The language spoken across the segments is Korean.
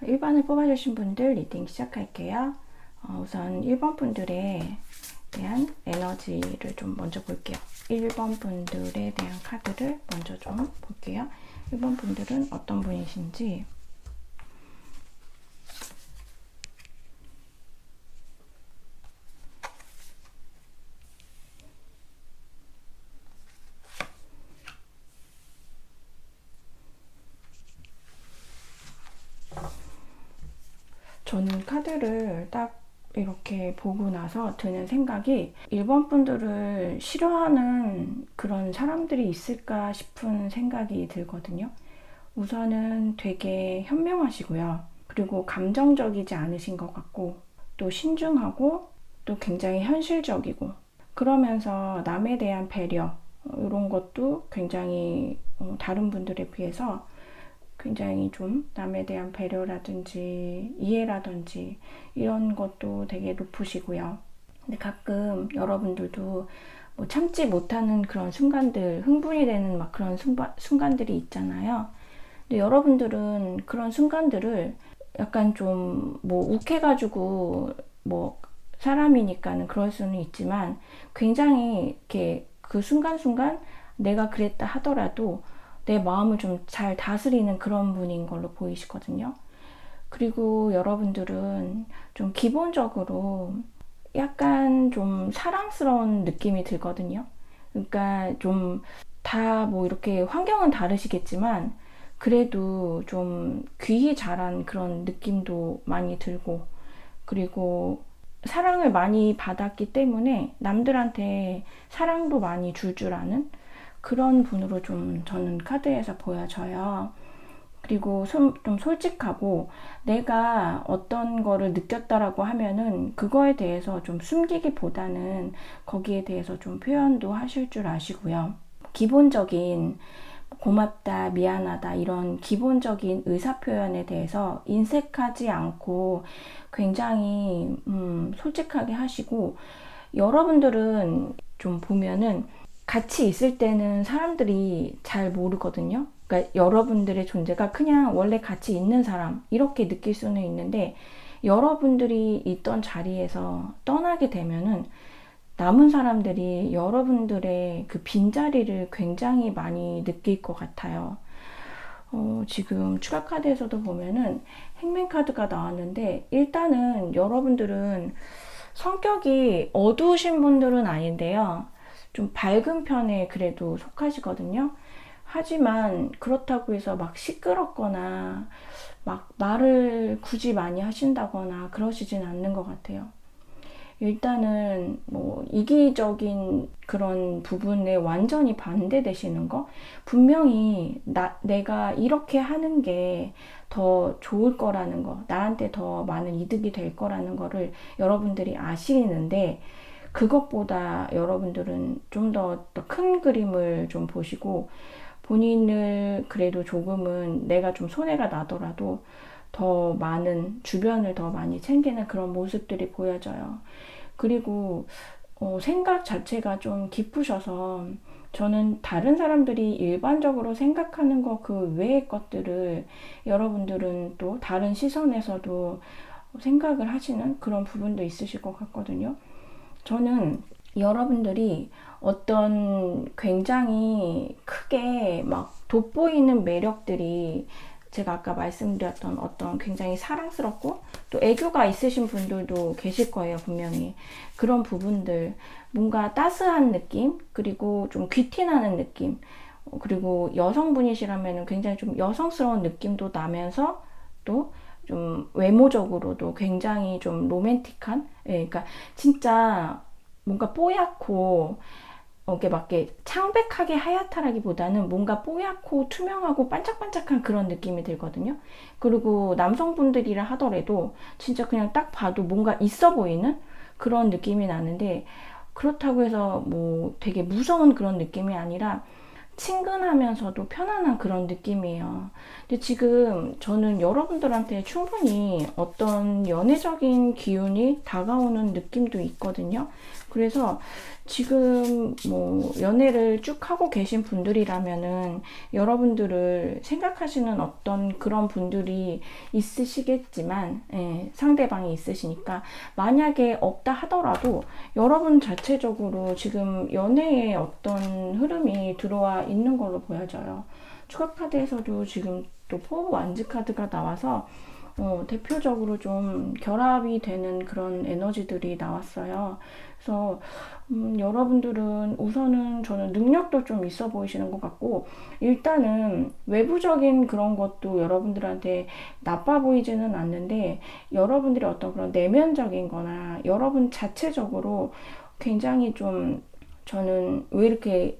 1번을 뽑아주신 분들 리딩 시작할게요. 우선 1번 분들에 대한 에너지를 좀 먼저 볼게요. 1번 분들에 대한 카드를 먼저 좀 볼게요. 1번 분들은 어떤 분이신지. 저는 카드를 딱 이렇게 보고 나서 드는 생각이 1번 분들을 싫어하는 그런 사람들이 있을까 싶은 생각이 들거든요. 우선은 되게 현명하시고요. 그리고 감정적이지 않으신 것 같고, 또 신중하고, 또 굉장히 현실적이고, 그러면서 남에 대한 배려, 이런 것도 굉장히 다른 분들에 비해서 굉장히 좀 남에 대한 배려라든지 이해라든지 이런 것도 되게 높으시고요. 근데 가끔 여러분들도 뭐 참지 못하는 그런 순간들, 흥분이 되는 막 그런 순간들이 있잖아요. 근데 여러분들은 그런 순간들을 약간 좀 뭐 욱해가지고 뭐 사람이니까는 그럴 수는 있지만 굉장히 이렇게 그 순간순간 내가 그랬다 하더라도 내 마음을 좀 잘 다스리는 그런 분인 걸로 보이시거든요. 그리고 여러분들은 좀 기본적으로 약간 좀 사랑스러운 느낌이 들거든요. 그러니까 좀 다 뭐 이렇게 환경은 다르시겠지만 그래도 좀 귀히 자란 그런 느낌도 많이 들고, 그리고 사랑을 많이 받았기 때문에 남들한테 사랑도 많이 줄 아는 그런 분으로 좀 저는 카드에서 보여져요. 그리고 좀 솔직하고 내가 어떤 거를 느꼈다라고 하면은 그거에 대해서 좀 숨기기보다는 거기에 대해서 좀 표현도 하실 줄 아시고요. 기본적인 고맙다, 미안하다 이런 기본적인 의사표현에 대해서 인색하지 않고 굉장히 솔직하게 하시고, 여러분들은 좀 보면은 같이 있을 때는 사람들이 잘 모르거든요. 그러니까 여러분들의 존재가 그냥 원래 같이 있는 사람 이렇게 느낄 수는 있는데, 여러분들이 있던 자리에서 떠나게 되면은 남은 사람들이 여러분들의 그 빈자리를 굉장히 많이 느낄 것 같아요. 지금 추가 카드에서도 보면은 행맨 카드가 나왔는데, 일단은 여러분들은 성격이 어두우신 분들은 아닌데요. 좀 밝은 편에 그래도 속하시거든요. 하지만 그렇다고 해서 막 시끄럽거나 막 말을 굳이 많이 하신다거나 그러시진 않는 것 같아요. 일단은 뭐 이기적인 그런 부분에 완전히 반대되시는 거, 분명히 내가 이렇게 하는 게 더 좋을 거라는 거, 나한테 더 많은 이득이 될 거라는 거를 여러분들이 아시는데, 그것보다 여러분들은 좀 더 큰 그림을 좀 보시고 본인을 그래도 조금은 내가 좀 손해가 나더라도 더 많은 주변을 더 많이 챙기는 그런 모습들이 보여져요. 그리고 생각 자체가 좀 깊으셔서 저는 다른 사람들이 일반적으로 생각하는 거 그 외의 것들을 여러분들은 또 다른 시선에서도 생각을 하시는 그런 부분도 있으실 것 같거든요. 저는 여러분들이 어떤 굉장히 크게 막 돋보이는 매력들이, 제가 아까 말씀드렸던 어떤 굉장히 사랑스럽고 또 애교가 있으신 분들도 계실 거예요, 분명히. 그런 부분들, 뭔가 따스한 느낌, 그리고 좀 귀티나는 느낌, 그리고 여성분이시라면 굉장히 좀 여성스러운 느낌도 나면서 또 좀 외모적으로도 굉장히 좀 로맨틱한, 예, 그러니까 진짜 뭔가 뽀얗고 이게 막 이렇게 창백하게 하얗다라기보다는 뭔가 뽀얗고 투명하고 반짝반짝한 그런 느낌이 들거든요. 그리고 남성분들이라 하더라도 진짜 그냥 딱 봐도 뭔가 있어 보이는 그런 느낌이 나는데, 그렇다고 해서 뭐 되게 무서운 그런 느낌이 아니라 친근하면서도 편안한 그런 느낌이에요. 근데 지금 저는 여러분들한테 충분히 어떤 연애적인 기운이 다가오는 느낌도 있거든요. 그래서 지금 뭐 연애를 쭉 하고 계신 분들이라면은 여러분들을 생각하시는 어떤 그런 분들이 있으시겠지만, 상대방이 있으시니까 만약에 없다 하더라도 여러분 자체적으로 지금 연애에 어떤 흐름이 들어와 있는 걸로 보여져요. 추가 카드에서도 지금 또 포 완즈 카드가 나와서 대표적으로 좀 결합이 되는 그런 에너지들이 나왔어요. 그래서 여러분들은 우선은 저는 능력도 좀 있어 보이시는 것 같고, 일단은 외부적인 그런 것도 여러분들한테 나빠 보이지는 않는데, 여러분들의 어떤 그런 내면적인 거나 여러분 자체적으로 굉장히 좀, 저는 왜 이렇게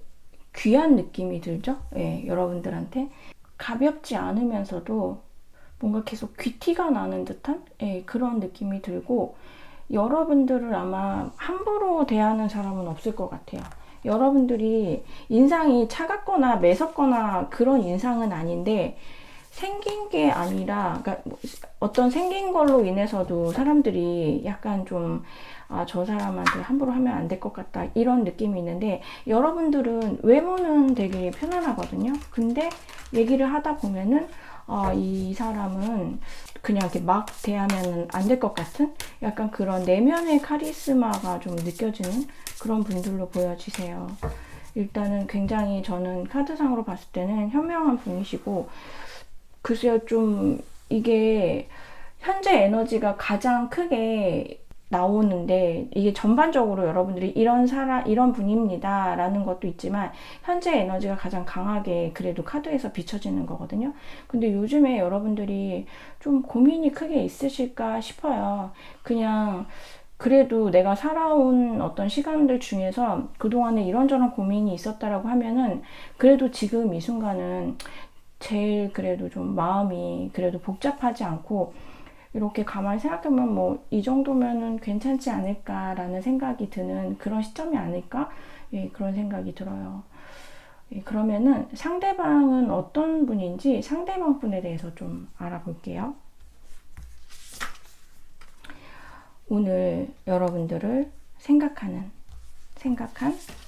귀한 느낌이 들죠? 예, 여러분들한테 가볍지 않으면서도 뭔가 계속 귀티가 나는 듯한, 그런 느낌이 들고, 여러분들을 아마 함부로 대하는 사람은 없을 것 같아요. 여러분들이 인상이 차갑거나 매섭거나 그런 인상은 아닌데, 생긴 게 아니라, 그러니까 어떤 생긴 걸로 인해서도 사람들이 약간 좀, 아, 저 사람한테 함부로 하면 안 될 것 같다, 이런 느낌이 있는데, 여러분들은 외모는 되게 편안하거든요. 근데 얘기를 하다 보면은, 아, 이 사람은 그냥 이렇게 막 대하면 안 될 것 같은 약간 그런 내면의 카리스마가 좀 느껴지는 그런 분들로 보여지세요. 일단은 굉장히 저는 카드상으로 봤을 때는 현명한 분이시고, 글쎄요, 좀 이게 현재 에너지가 가장 크게 나오는데, 이게 전반적으로 여러분들이 이런 분입니다 라는 것도 있지만, 현재 에너지가 가장 강하게 그래도 카드에서 비춰지는 거거든요. 근데 요즘에 여러분들이 좀 고민이 크게 있으실까 싶어요. 그냥 그래도 내가 살아온 어떤 시간들 중에서 그동안에 이런저런 고민이 있었다라고 하면은, 그래도 지금 이 순간은 제일 그래도 좀 마음이 그래도 복잡하지 않고, 이렇게 가만히 생각하면 뭐 이 정도면은 괜찮지 않을까라는 생각이 드는 그런 시점이 아닐까? 예, 그런 생각이 들어요. 예, 그러면은 상대방은 어떤 분인지 상대방 분에 대해서 좀 알아볼게요. 오늘 여러분들을 생각한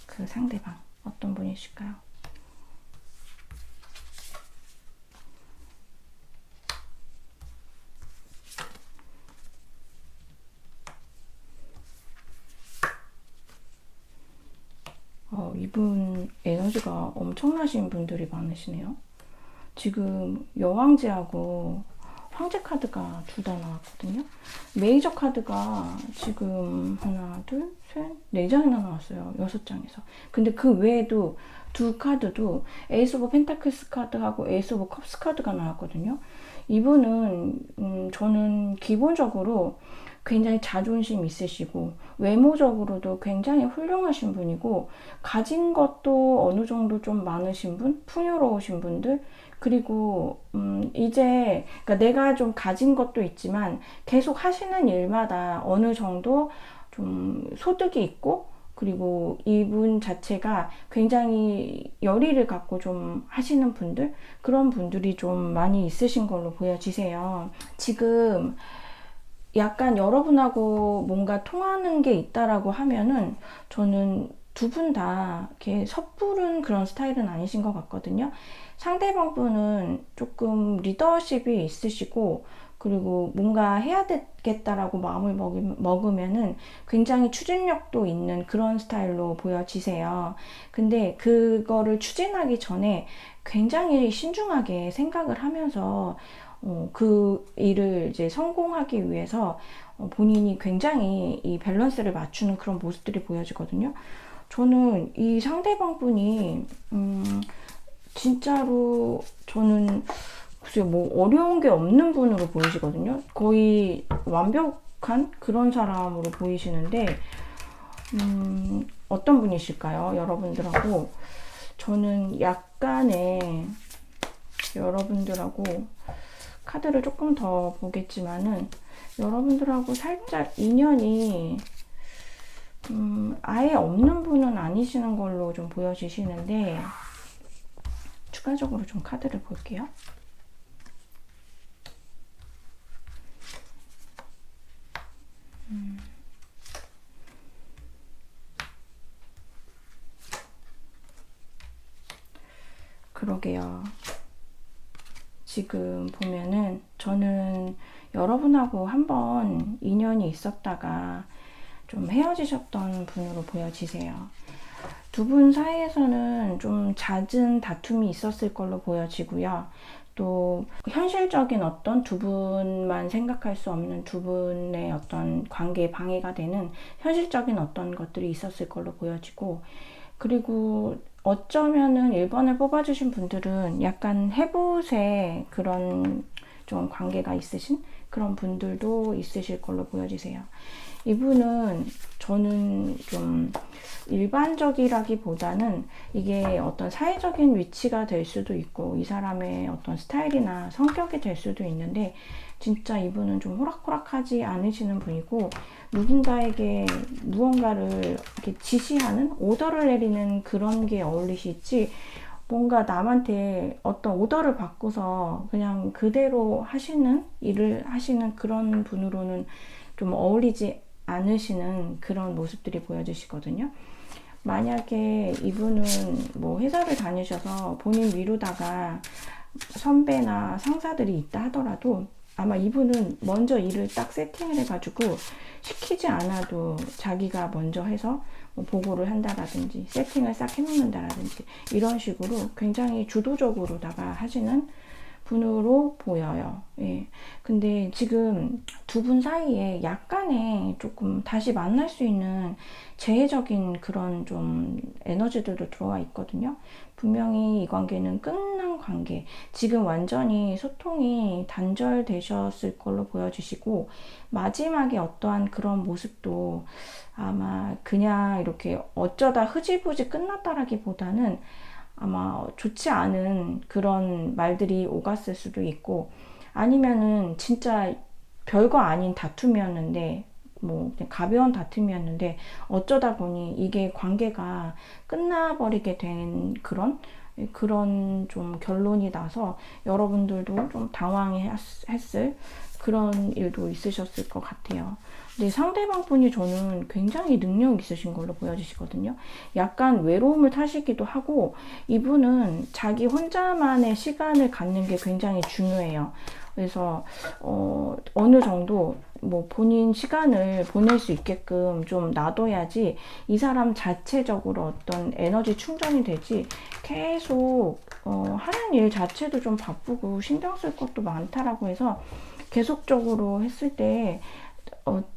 그 상대방 어떤 분이실까요? 이분 에너지가 엄청나신 분들이 많으시네요. 지금 여왕제하고 황제 카드가 둘 다 나왔거든요. 메이저 카드가 지금 하나, 둘, 셋, 네 장이나 나왔어요. 6장에서. 근데 그 외에도 두 카드도 에이스 오브 펜타클스 카드하고 에이스 오브 컵스 카드가 나왔거든요. 이분은 저는 기본적으로 굉장히 자존심 있으시고 외모적으로도 굉장히 훌륭하신 분이고, 가진 것도 어느 정도 좀 많으신 분, 풍요로우신 분들, 그리고 이제 그러니까 내가 좀 가진 것도 있지만 계속 하시는 일마다 어느 정도 좀 소득이 있고, 그리고 이분 자체가 굉장히 열의를 갖고 좀 하시는 분들, 그런 분들이 좀 많이 있으신 걸로 보여지세요. 지금 약간 여러분하고 뭔가 통하는 게 있다라고 하면은, 저는 두 분 다 이렇게 섣부른 그런 스타일은 아니신 것 같거든요. 상대방 분은 조금 리더십이 있으시고, 그리고 뭔가 해야 되겠다라고 마음을 먹으면은 굉장히 추진력도 있는 그런 스타일로 보여지세요. 근데 그거를 추진하기 전에 굉장히 신중하게 생각을 하면서 그 일을 이제 성공하기 위해서 본인이 굉장히 이 밸런스를 맞추는 그런 모습들이 보여지거든요. 저는 이 상대방 분이 진짜로 저는 글쎄요, 뭐 어려운 게 없는 분으로 보이시거든요. 거의 완벽한 그런 사람으로 보이시는데, 어떤 분이실까요? 여러분들하고 저는 약간의, 여러분들하고 카드를 조금 더 보겠지만은, 여러분들하고 살짝 인연이 아예 없는 분은 아니시는 걸로 좀 보여지시는데, 추가적으로 좀 카드를 볼게요. 그러게요. 지금 보면은 저는 여러분하고 한번 인연이 있었다가 좀 헤어지셨던 분으로 보여지세요. 두 분 사이에서는 좀 잦은 다툼이 있었을 걸로 보여지고요. 또 현실적인 어떤 두 분만 생각할 수 없는 두 분의 어떤 관계에 방해가 되는 현실적인 어떤 것들이 있었을 걸로 보여지고, 그리고 어쩌면은 1번을 뽑아주신 분들은 약간 해봇의 그런 좀 관계가 있으신 그런 분들도 있으실 걸로 보여지세요. 이분은 저는 좀 일반적이라기보다는 이게 어떤 사회적인 위치가 될 수도 있고 이 사람의 어떤 스타일이나 성격이 될 수도 있는데, 진짜 이분은 좀 호락호락하지 않으시는 분이고, 누군가에게 무언가를 이렇게 지시하는, 오더를 내리는 그런 게 어울리시지, 뭔가 남한테 어떤 오더를 받고서 그냥 그대로 하시는 일을 하시는 그런 분으로는 좀 어울리지 않으시는 그런 모습들이 보여지시거든요. 만약에 이분은 뭐 회사를 다니셔서 본인 미루다가 선배나 상사들이 있다 하더라도 아마 이분은 먼저 일을 딱 세팅을 해가지고 시키지 않아도 자기가 먼저 해서 뭐 보고를 한다라든지 세팅을 싹 해놓는다라든지 이런 식으로 굉장히 주도적으로다가 하시는 분으로 보여요. 예. 근데 지금 두 분 사이에 약간의 조금 다시 만날 수 있는 재해적인 그런 좀 에너지들도 들어와 있거든요. 분명히 이 관계는 끝난 관계, 지금 완전히 소통이 단절되셨을 걸로 보여지시고, 마지막에 어떠한 그런 모습도 아마 그냥 이렇게 어쩌다 흐지부지 끝났다라기보다는 아마 좋지 않은 그런 말들이 오갔을 수도 있고, 아니면은 진짜 별거 아닌 다툼이었는데, 뭐 그냥 가벼운 다툼이었는데 어쩌다 보니 이게 관계가 끝나버리게 된 그런 좀 결론이 나서 여러분들도 좀 당황했을 그런 일도 있으셨을 것 같아요. 근데 상대방 분이 저는 굉장히 능력 있으신 걸로 보여지시거든요. 약간 외로움을 타시기도 하고, 이분은 자기 혼자만의 시간을 갖는 게 굉장히 중요해요. 그래서 어느 정도 뭐 본인 시간을 보낼 수 있게끔 좀 놔둬야지 이 사람 자체적으로 어떤 에너지 충전이 되지, 계속 하는 일 자체도 좀 바쁘고 신경 쓸 것도 많다라고 해서 계속적으로 했을 때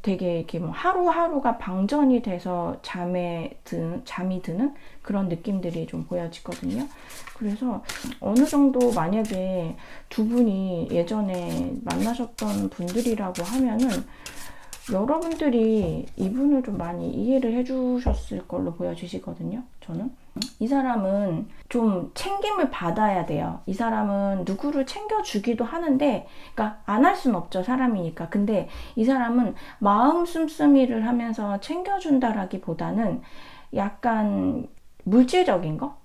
되게 이렇게 뭐 하루하루가 방전이 돼서 잠이 드는 그런 느낌들이 좀 보여지거든요. 그래서 어느 정도 만약에 두 분이 예전에 만나셨던 분들이라고 하면은 여러분들이 이분을 좀 많이 이해를 해주셨을 걸로 보여지시거든요. 저는 이 사람은 좀 챙김을 받아야 돼요. 이 사람은 누구를 챙겨주기도 하는데, 그러니까 안 할 순 없죠, 사람이니까. 근데 이 사람은 마음 씀씀이를 하면서 챙겨준다라기보다는 약간 물질적인 거?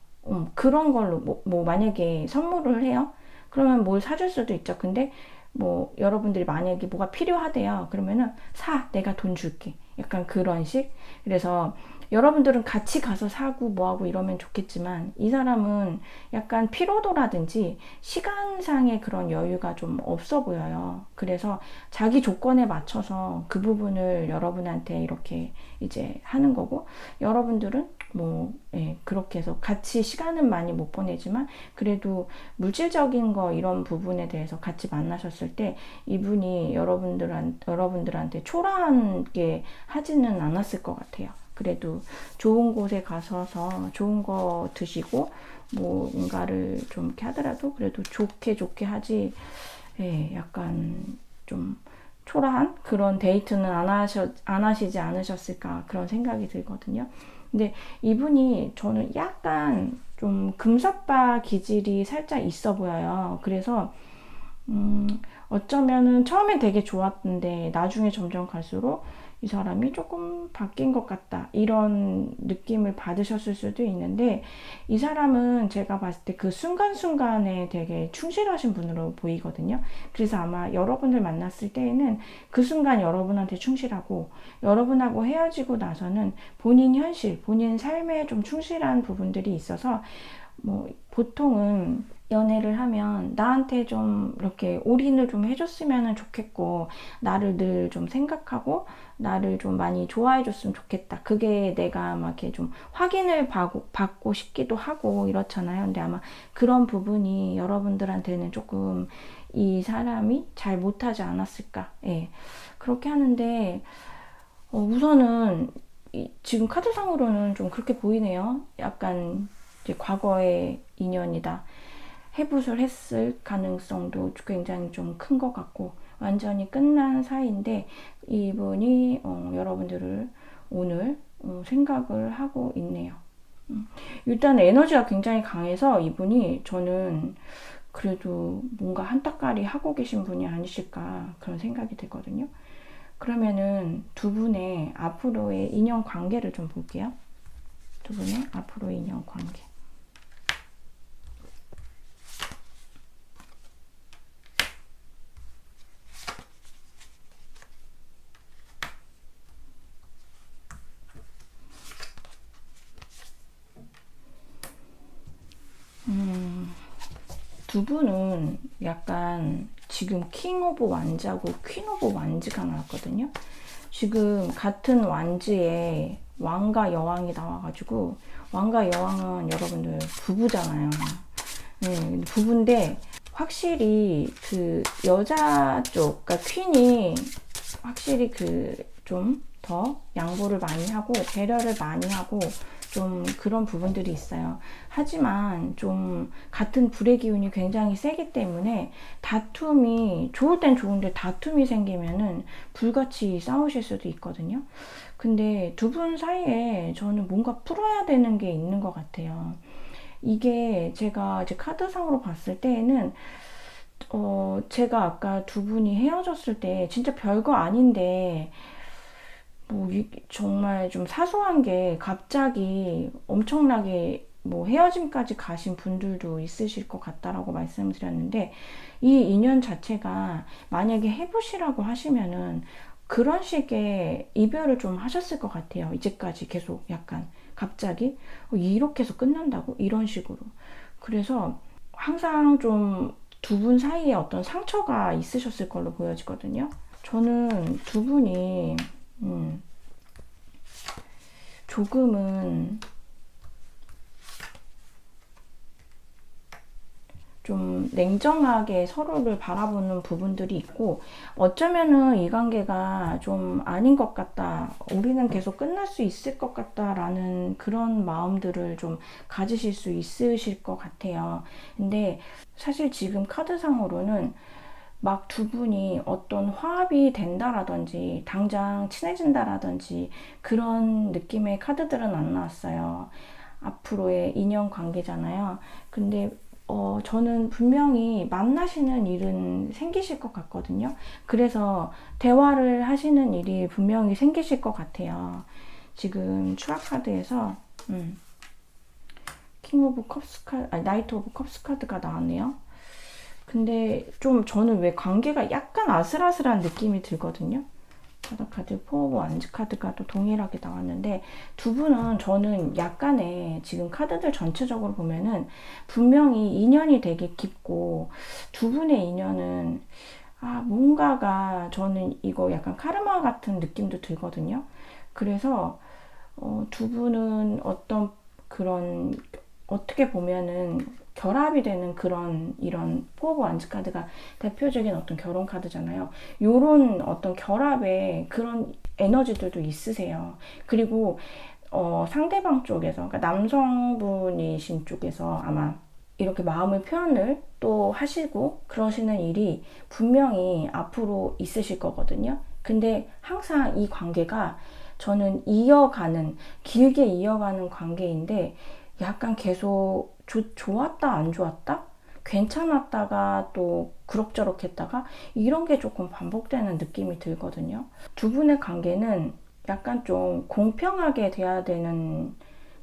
그런 걸로 뭐 만약에 선물을 해요? 그러면 뭘 사줄 수도 있죠. 근데 뭐 여러분들이 만약에 뭐가 필요하대요. 그러면은 내가 돈 줄게. 약간 그런 식. 그래서 여러분들은 같이 가서 사고 뭐하고 이러면 좋겠지만, 이 사람은 약간 피로도라든지 시간상의 그런 여유가 좀 없어 보여요. 그래서 자기 조건에 맞춰서 그 부분을 여러분한테 이렇게 이제 하는 거고, 여러분들은 뭐 그렇게 해서 같이 시간은 많이 못 보내지만 그래도 물질적인 거 이런 부분에 대해서 같이 만나셨을 때 이분이 여러분들한테 초라하게 하지는 않았을 것 같아요. 그래도 좋은 곳에 가셔서 좋은 거 드시고 뭔가를 좀 이렇게 하더라도 그래도 좋게 하지, 약간 좀 초라한 그런 데이트는 안 하시지 않으셨을까 그런 생각이 들거든요. 근데 이분이 저는 약간 좀 금사빠 기질이 살짝 있어 보여요. 그래서 어쩌면은 처음엔 되게 좋았는데 나중에 점점 갈수록 이 사람이 조금 바뀐 것 같다 이런 느낌을 받으셨을 수도 있는데, 이 사람은 제가 봤을 때 그 순간순간에 되게 충실하신 분으로 보이거든요. 그래서 아마 여러분들 만났을 때에는 그 순간 여러분한테 충실하고, 여러분하고 헤어지고 나서는 본인 현실, 본인 삶에 좀 충실한 부분들이 있어서 뭐 보통은 연애를 하면 나한테 좀 이렇게 올인을 좀 해줬으면 좋겠고, 나를 늘 좀 생각하고 나를 좀 많이 좋아해 줬으면 좋겠다. 그게 내가 막 이렇게 좀 확인을 받고 싶기도 하고 이렇잖아요. 근데 아마 그런 부분이 여러분들한테는 조금 이 사람이 잘 못하지 않았을까. 예. 그렇게 하는데, 우선은 지금 카드상으로는 좀 그렇게 보이네요. 약간 이제 과거의 인연이다. 해부술 했을 가능성도 굉장히 좀 큰 것 같고, 완전히 끝난 사이인데 이분이 여러분들을 오늘 생각을 하고 있네요. 일단 에너지가 굉장히 강해서 이분이, 저는 그래도 뭔가 한따까리 하고 계신 분이 아니실까 그런 생각이 들거든요. 그러면은 두 분의 앞으로의 인연 관계를 좀 볼게요. 두 분의 앞으로의 인연 관계. 두 분은 약간 지금 킹 오브 완즈하고 퀸 오브 완즈가 나왔거든요. 지금 같은 완즈에 왕과 여왕이 나와가지고, 왕과 여왕은 여러분들 부부잖아요. 네, 부부인데 확실히 그 여자 쪽, 그러니까 퀸이 확실히 그 좀 더 양보를 많이 하고 배려를 많이 하고 좀 그런 부분들이 있어요. 하지만 좀 같은 불의 기운이 굉장히 세기 때문에 다툼이, 좋을 땐 좋은데 다툼이 생기면은 불같이 싸우실 수도 있거든요. 근데 두 분 사이에 저는 뭔가 풀어야 되는 게 있는 것 같아요. 이게 제가 이제 카드상으로 봤을 때에는 제가 아까 두 분이 헤어졌을 때 진짜 별거 아닌데 뭐 정말 좀 사소한 게 갑자기 엄청나게 뭐 헤어짐까지 가신 분들도 있으실 것 같다라고 말씀을 드렸는데, 이 인연 자체가 만약에 해보시라고 하시면은 그런 식의 이별을 좀 하셨을 것 같아요. 이제까지 계속 약간 갑자기 이렇게 해서 끝난다고? 이런 식으로. 그래서 항상 좀 두 분 사이에 어떤 상처가 있으셨을 걸로 보여지거든요. 저는 두 분이 조금은 좀 냉정하게 서로를 바라보는 부분들이 있고, 어쩌면은 이 관계가 좀 아닌 것 같다, 우리는 계속 끝날 수 있을 것 같다라는 그런 마음들을 좀 가지실 수 있으실 것 같아요. 근데 사실 지금 카드상으로는 막 두 분이 어떤 화합이 된다라든지 당장 친해진다라든지 그런 느낌의 카드들은 안 나왔어요. 앞으로의 인연 관계잖아요. 근데 저는 분명히 만나시는 일은 생기실 것 같거든요. 그래서 대화를 하시는 일이 분명히 생기실 것 같아요. 지금 추가 카드에서 킹 오브 컵스 카드, 아니 나이트 오브 컵스 카드가 나왔네요. 근데 좀 저는 왜 관계가 약간 아슬아슬한 느낌이 들거든요. 바다 카드, 포 오브 완즈 카드가 또 동일하게 나왔는데, 두 분은 저는 약간의 지금 카드들 전체적으로 보면은 분명히 인연이 되게 깊고, 두 분의 인연은 뭔가가, 저는 이거 약간 카르마 같은 느낌도 들거든요. 그래서 두 분은 어떤 그런, 어떻게 보면은 결합이 되는 그런, 이런 포 오브 완즈 카드가 대표적인 어떤 결혼 카드잖아요. 요런 어떤 결합의 그런 에너지들도 있으세요. 그리고 상대방 쪽에서, 그러니까 남성분이신 쪽에서 아마 이렇게 마음의 표현을 또 하시고 그러시는 일이 분명히 앞으로 있으실 거거든요. 근데 항상 이 관계가, 저는 이어가는, 길게 이어가는 관계인데 약간 계속 좋았다 안 좋았다? 괜찮았다가 또 그럭저럭 했다가 이런 게 조금 반복되는 느낌이 들거든요. 두 분의 관계는 약간 좀 공평하게 돼야 되는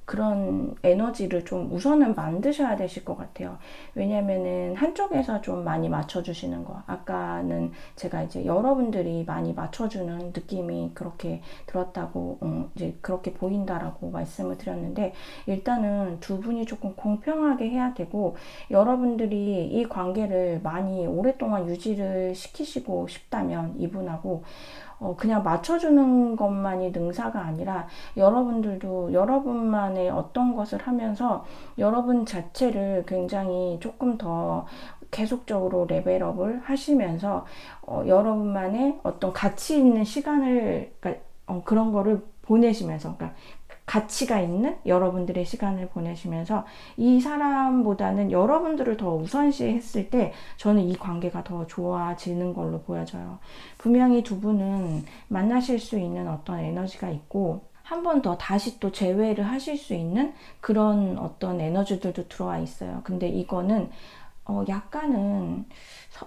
그런 에너지를 좀 우선은 만드셔야 되실 것 같아요. 왜냐면은 한쪽에서 좀 많이 맞춰주시는 거. 아까는 제가 이제 여러분들이 많이 맞춰주는 느낌이 그렇게 들었다고, 이제 그렇게 보인다라고 말씀을 드렸는데, 일단은 두 분이 조금 공평하게 해야 되고, 여러분들이 이 관계를 많이 오랫동안 유지를 시키시고 싶다면 이분하고 그냥 맞춰주는 것만이 능사가 아니라 여러분들도 여러분만의 어떤 것을 하면서 여러분 자체를 굉장히 조금 더 계속적으로 레벨업을 하시면서 여러분만의 어떤 가치 있는 시간을 그러니까 그런 거를 보내시면서 그러니까 가치가 있는 여러분들의 시간을 보내시면서 이 사람보다는 여러분들을 더 우선시 했을 때 저는 이 관계가 더 좋아지는 걸로 보여져요. 분명히 두 분은 만나실 수 있는 어떤 에너지가 있고 한 번 더 다시 또 재회를 하실 수 있는 그런 어떤 에너지들도 들어와 있어요. 근데 이거는 약간은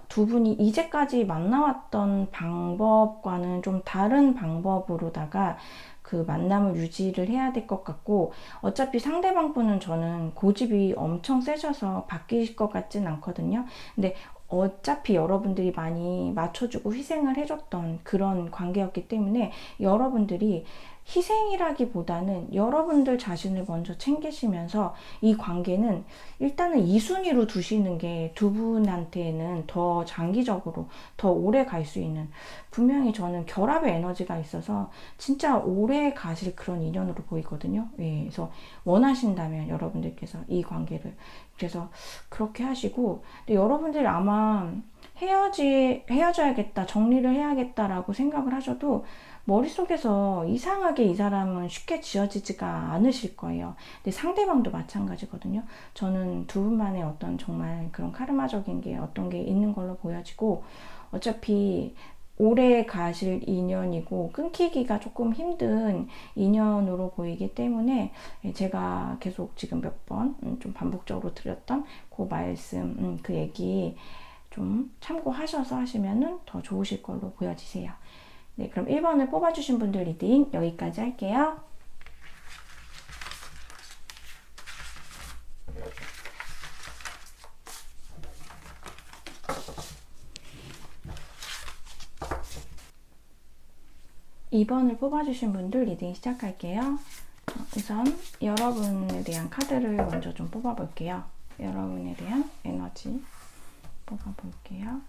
두 분이 이제까지 만나왔던 방법과는 좀 다른 방법으로다가 그 만남을 유지를 해야 될 것 같고, 어차피 상대방 분은 저는 고집이 엄청 세셔서 바뀌실 것 같진 않거든요. 근데 어차피 여러분들이 많이 맞춰주고 희생을 해줬던 그런 관계였기 때문에 여러분들이 희생이라기보다는 여러분들 자신을 먼저 챙기시면서 이 관계는 일단은 2순위로 두시는 게 두 분한테는 더 장기적으로 더 오래 갈 수 있는, 분명히 저는 결합의 에너지가 있어서 진짜 오래 가실 그런 인연으로 보이거든요. 예, 그래서 원하신다면 여러분들께서 이 관계를 그래서 그렇게 하시고, 근데 여러분들이 아마 헤어져야겠다, 정리를 해야겠다라고 생각을 하셔도 머릿속에서 이상하게 이 사람은 쉽게 지워지지가 않으실 거예요. 근데 상대방도 마찬가지거든요. 저는 두 분만의 어떤 정말 그런 카르마적인 게 어떤 게 있는 걸로 보여지고, 어차피 오래 가실 인연이고 끊기기가 조금 힘든 인연으로 보이기 때문에 제가 계속 지금 몇 번 좀 반복적으로 드렸던 그 말씀, 그 얘기 좀 참고하셔서 하시면은 더 좋으실 걸로 보여지세요. 네, 그럼 1번을 뽑아주신 분들 리딩 여기까지 할게요. (2번을) 뽑아주신 분들 리딩 시작할게요. 우선 여러분에 대한 카드를 먼저 좀 뽑아볼게요. 여러분에 대한 에너지 뽑아볼게요.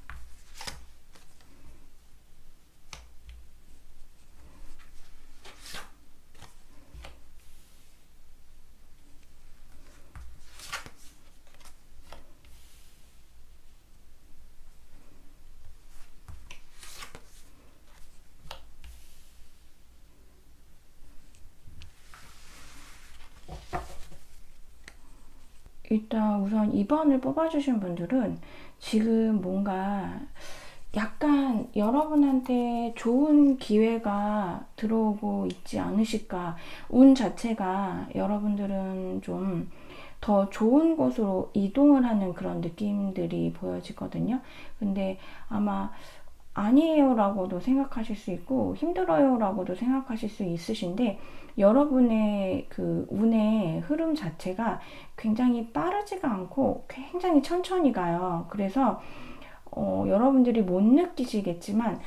일단 우선 2번을 뽑아주신 분들은 지금 뭔가 약간 여러분한테 좋은 기회가 들어오고 있지 않으실까. 운 자체가 여러분들은 좀 더 좋은 곳으로 이동을 하는 그런 느낌들이 보여지거든요. 근데 아마 아니에요 라고도 생각하실 수 있고 힘들어요 라고도 생각하실 수 있으신데, 여러분의 그 운의 흐름 자체가 굉장히 빠르지가 않고 굉장히 천천히 가요. 그래서 여러분들이 못 느끼시겠지만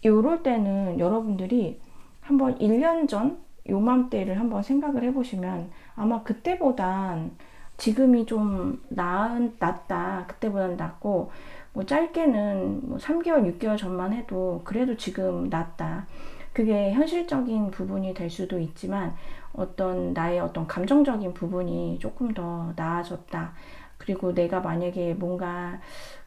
요럴 때는 여러분들이 한번 1년 전 요맘때를 한번 생각을 해보시면 아마 그때보단 지금이 좀 낫다, 그때보단 낫고, 뭐 짧게는 뭐 3개월, 6개월 전만 해도 그래도 지금 낫다. 그게 현실적인 부분이 될 수도 있지만 어떤 나의 어떤 감정적인 부분이 조금 더 나아졌다. 그리고 내가 만약에 뭔가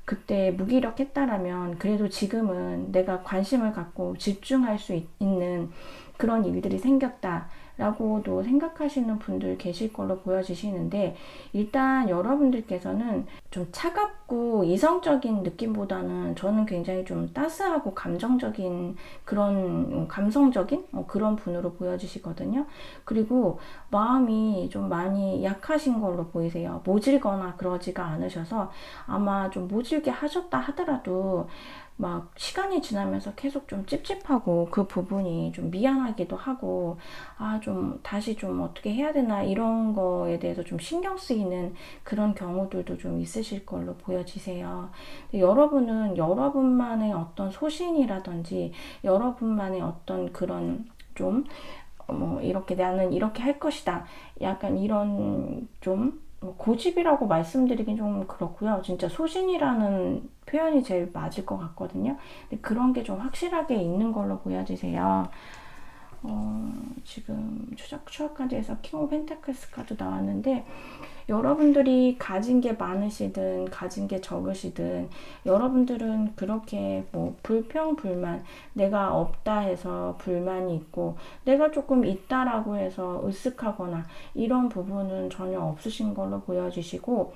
그때 무기력했다라면 그래도 지금은 내가 관심을 갖고 집중할 수 있는 그런 일들이 생겼다 라고도 생각하시는 분들 계실 걸로 보여지시는데, 일단 여러분들께서는 좀 차갑고 이성적인 느낌보다는 저는 굉장히 좀 따스하고 감정적인 그런 감성적인 그런 분으로 보여지시거든요. 그리고 마음이 좀 많이 약하신 걸로 보이세요. 모질거나 그러지가 않으셔서 아마 좀 모질게 하셨다 하더라도 막 시간이 지나면서 계속 좀 찝찝하고 그 부분이 좀 미안하기도 하고 아, 좀 다시 좀 어떻게 해야 되나 이런 거에 대해서 좀 신경 쓰이는 그런 경우들도 좀 있으실 걸로 보여지세요. 여러분은 여러분만의 어떤 소신이라든지 여러분만의 어떤 그런 좀 뭐 이렇게 나는 이렇게 할 것이다. 약간 이런 좀 고집이라고 말씀드리긴 좀 그렇고요. 진짜 소신이라는 표현이 제일 맞을 것 같거든요. 근데 그런 게 좀 확실하게 있는 걸로 보여지세요. 지금 추적 카드에서 킹 오브 펜타클스 카드 나왔는데 여러분들이 가진 게 많으시든 가진 게 적으시든 여러분들은 그렇게 뭐 불평 불만 내가 없다 해서 불만이 있고 내가 조금 있다라고 해서 으쓱하거나 이런 부분은 전혀 없으신 걸로 보여지시고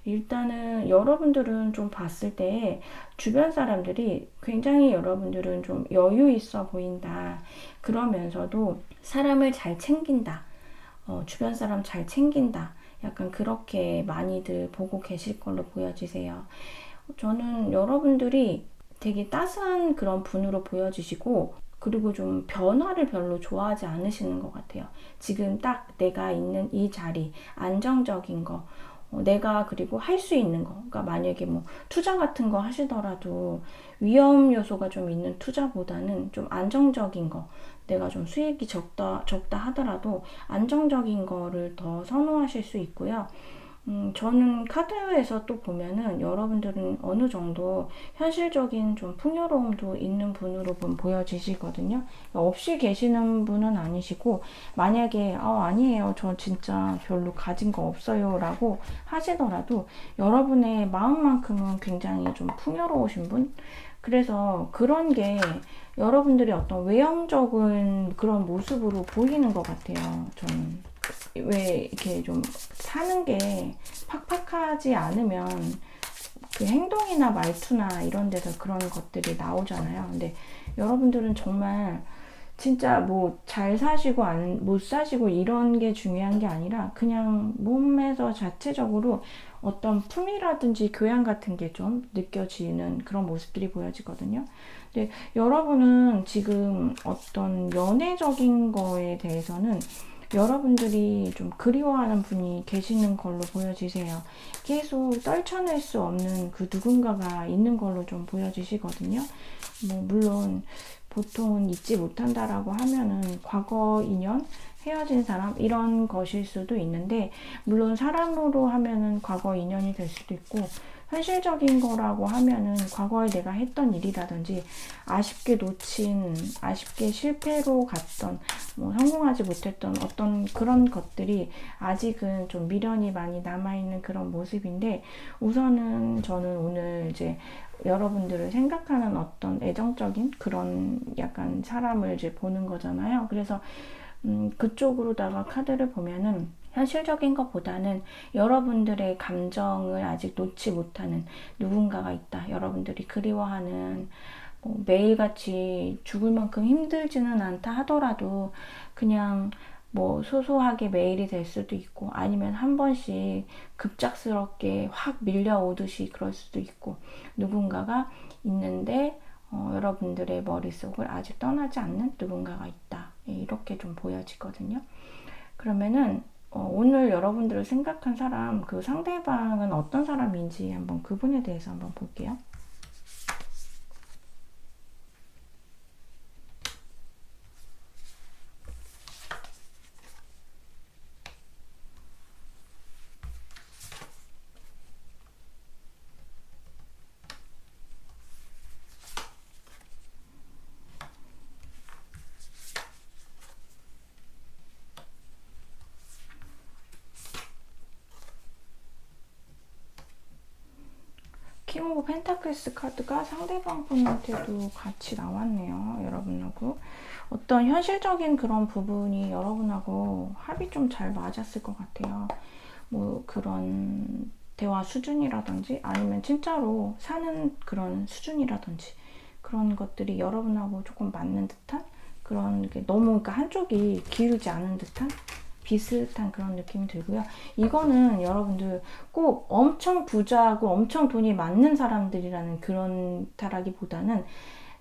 일단은 여러분들은 좀 봤을 때 주변 사람들이 굉장히 여러분들은 좀 여유 있어 보인다. 그러면서도 사람을 잘 챙긴다. 주변 사람 잘 챙긴다. 약간 그렇게 많이들 보고 계실 걸로 보여지세요. 저는 여러분들이 되게 따스한 그런 분으로 보여지시고 그리고 좀 변화를 별로 좋아하지 않으시는 것 같아요. 지금 딱 내가 있는 이 자리, 안정적인 거, 내가 그리고 할 수 있는 거. 그러니까 만약에 뭐 투자 같은 거 하시더라도 위험 요소가 좀 있는 투자보다는 좀 안정적인 거. 내가 좀 수익이 적다 하더라도 안정적인 거를 더 선호하실 수 있고요. 저는 카드에서 또 보면은 여러분들은 어느 정도 현실적인 좀 풍요로움도 있는 분으로 보여지시거든요. 없이 계시는 분은 아니시고, 만약에, 아니에요. 저 진짜 별로 가진 거 없어요. 라고 하시더라도 여러분의 마음만큼은 굉장히 좀 풍요로우신 분? 그래서 그런 게 여러분들이 어떤 외형적인 그런 모습으로 보이는 것 같아요. 저는. 왜 이렇게 좀 사는 게 팍팍하지 않으면 그 행동이나 말투나 이런 데서 그런 것들이 나오잖아요. 근데 여러분들은 정말 진짜 뭐 잘 사시고 못 사시고 이런 게 중요한 게 아니라 그냥 몸에서 자체적으로 어떤 품이라든지 교양 같은 게 좀 느껴지는 그런 모습들이 보여지거든요. 근데 여러분은 지금 어떤 연애적인 거에 대해서는 여러분들이 좀 그리워하는 분이 계시는 걸로 보여지세요. 계속 떨쳐낼 수 없는 그 누군가가 있는 걸로 좀 보여지시거든요. 뭐 물론 보통은 잊지 못한다라고 하면은 과거 인연, 헤어진 사람 이런 것일 수도 있는데 물론 사람으로 하면은 과거 인연이 될 수도 있고 현실적인 거라고 하면은 과거에 내가 했던 일이라든지 아쉽게 놓친, 아쉽게 실패로 갔던, 뭐 성공하지 못했던 어떤 그런 것들이 아직은 좀 미련이 많이 남아있는 그런 모습인데 우선은 저는 오늘 이제 여러분들을 생각하는 어떤 애정적인 그런 약간 사람을 이제 보는 거잖아요. 그래서 그쪽으로다가 카드를 보면은 현실적인 것보다는 여러분들의 감정을 아직 놓지 못하는 누군가가 있다. 여러분들이 그리워하는 뭐 매일같이 죽을 만큼 힘들지는 않다 하더라도 그냥 뭐 소소하게 메일이 될 수도 있고 아니면 한 번씩 급작스럽게 확 밀려오듯이 그럴 수도 있고 누군가가 있는데 여러분들의 머릿속을 아직 떠나지 않는 누군가가 있다. 이렇게 좀 보여지거든요. 그러면은 오늘 여러분들을 생각한 사람, 그 상대방은 어떤 사람인지 한번 그분에 대해서 한번 볼게요. 킹 오브 펜타클스 카드가 상대방 분한테도 같이 나왔네요. 여러분하고 어떤 현실적인 그런 부분이 여러분하고 합이 좀 잘 맞았을 것 같아요. 뭐 그런 대화 수준이라든지 아니면 진짜로 사는 그런 수준이라든지 그런 것들이 여러분하고 조금 맞는 듯한 그런 게 너무 그러니까 한쪽이 기울지 않은 듯한 비슷한 그런 느낌이 들고요. 이거는 여러분들 꼭 엄청 부자하고 엄청 돈이 많은 사람들이라는 그런 타라기보다는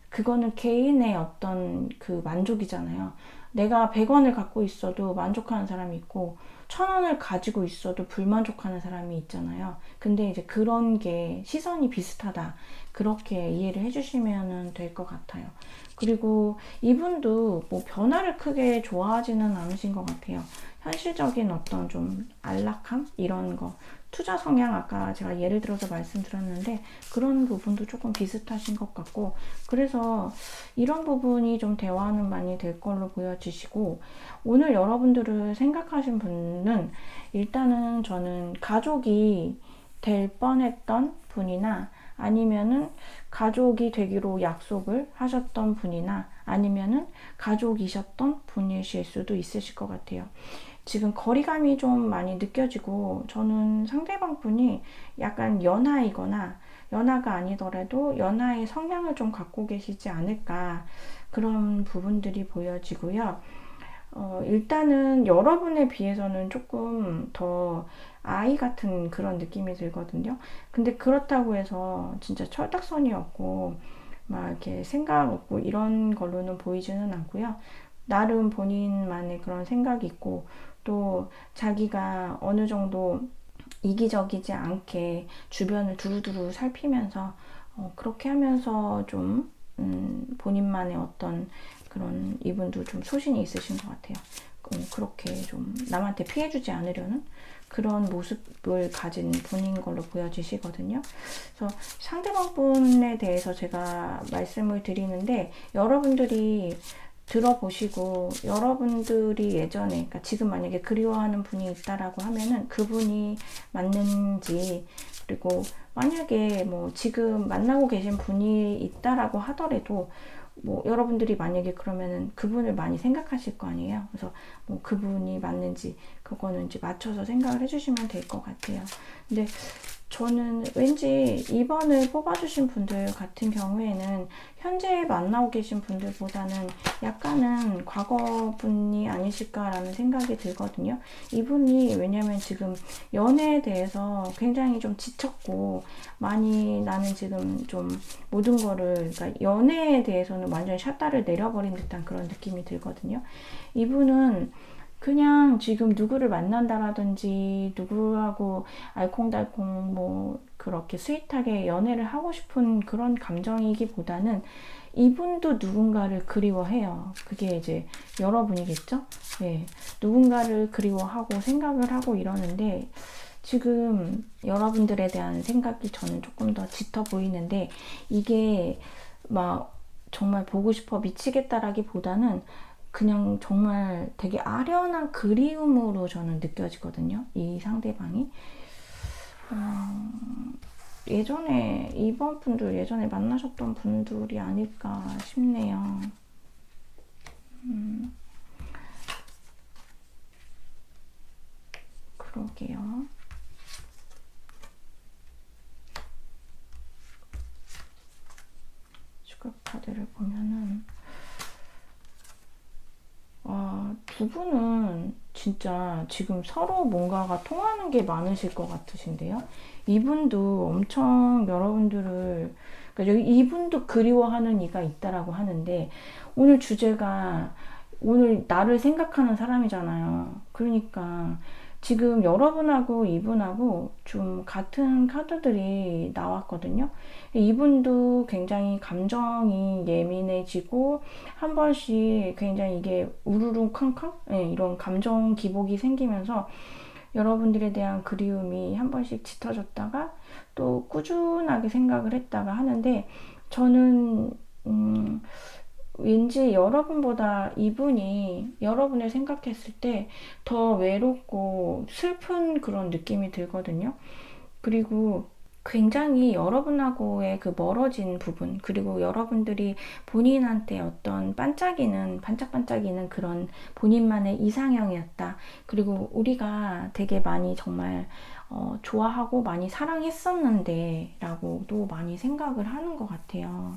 그거는 개인의 어떤 그 만족이잖아요. 내가 100원을 갖고 있어도 만족하는 사람이 있고 1000원을 가지고 있어도 불만족하는 사람이 있잖아요. 근데 이제 그런 게 시선이 비슷하다. 그렇게 이해를 해주시면 될 것 같아요. 그리고 이분도 뭐 변화를 크게 좋아하지는 않으신 것 같아요. 현실적인 어떤 좀 안락함? 이런 거. 투자 성향 아까 제가 예를 들어서 말씀드렸는데 그런 부분도 조금 비슷하신 것 같고 그래서 이런 부분이 좀 대화는 많이 될 걸로 보여지시고 오늘 여러분들을 생각하신 분은 일단은 저는 가족이 될 뻔했던 분이나 아니면은 가족이 되기로 약속을 하셨던 분이나 아니면은 가족이셨던 분이실 수도 있으실 것 같아요. 지금 거리감이 좀 많이 느껴지고 저는 상대방 분이 약간 연하이거나 연하가 아니더라도 연하의 성향을 좀 갖고 계시지 않을까 그런 부분들이 보여지고요. 일단은 여러분에 비해서는 조금 더 아이 같은 그런 느낌이 들거든요. 근데 그렇다고 해서 진짜 철딱선이 없고 막 이렇게 생각 없고 이런 걸로는 보이지는 않고요. 나름 본인만의 그런 생각이 있고 또 자기가 어느 정도 이기적이지 않게 주변을 두루두루 살피면서 그렇게 하면서 좀 본인만의 어떤 그런 이분도 좀 소신이 있으신 것 같아요. 그렇게 좀 남한테 피해주지 않으려는 그런 모습을 가진 분인 걸로 보여지시거든요. 그래서 상대방 분에 대해서 제가 말씀을 드리는데 여러분들이 들어보시고 여러분들이 예전에 그러니까 지금 만약에 그리워하는 분이 있다라고 하면은 그분이 맞는지 그리고 만약에 뭐 지금 만나고 계신 분이 있다라고 하더라도 뭐 여러분들이 만약에 그러면은 그분을 많이 생각하실 거 아니에요. 그래서 뭐 그분이 맞는지 그거는 이제 맞춰서 생각을 해주시면 될 것 같아요. 근데 저는 왠지 2번을 뽑아주신 분들 같은 경우에는 현재 만나고 계신 분들보다는 약간은 과거 분이 아니실까라는 생각이 들거든요. 이분이 왜냐면 지금 연애에 대해서 굉장히 좀 지쳤고 많이 나는 지금 좀 모든 거를 그러니까 연애에 대해서는 완전히 샷다를 내려버린 듯한 그런 느낌이 들거든요. 이분은 그냥 지금 누구를 만난다라든지 누구하고 알콩달콩 뭐 그렇게 스윗하게 연애를 하고 싶은 그런 감정이기보다는 이분도 누군가를 그리워해요. 그게 이제 여러분이겠죠? 네. 누군가를 그리워하고 생각을 하고 이러는데 지금 여러분들에 대한 생각이 저는 조금 더 짙어 보이는데 이게 막 정말 보고 싶어 미치겠다라기보다는 그냥 정말 되게 아련한 그리움으로 저는 느껴지거든요. 이 상대방이. 예전에 이번 분들 예전에 만나셨던 분들이 아닐까 싶네요. 그러게요. 슈가 카드를 보면은 두 분은 진짜 지금 서로 뭔가가 통하는 게 많으실 것 같으신데요. 이분도 엄청 여러분들을 그러니까 여기 이분도 그리워하는 이가 있다라고 하는데 오늘 주제가 오늘 나를 생각하는 사람이잖아요. 그러니까 지금 여러분하고 이분하고 좀 같은 카드들이 나왔거든요. 이분도 굉장히 감정이 예민해지고 한 번씩 굉장히 이게 우르르 캉캉 네, 이런 감정 기복이 생기면서 여러분들에 대한 그리움이 한 번씩 짙어졌다가 또 꾸준하게 생각을 했다가 하는데 저는 왠지 여러분보다 이분이 여러분을 생각했을 때 더 외롭고 슬픈 그런 느낌이 들거든요. 그리고 굉장히 여러분하고의 그 멀어진 부분, 그리고 여러분들이 본인한테 어떤 반짝반짝이는 그런 본인만의 이상형이었다. 그리고 우리가 되게 많이 정말 좋아하고 많이 사랑했었는데 라고도 많이 생각을 하는 것 같아요.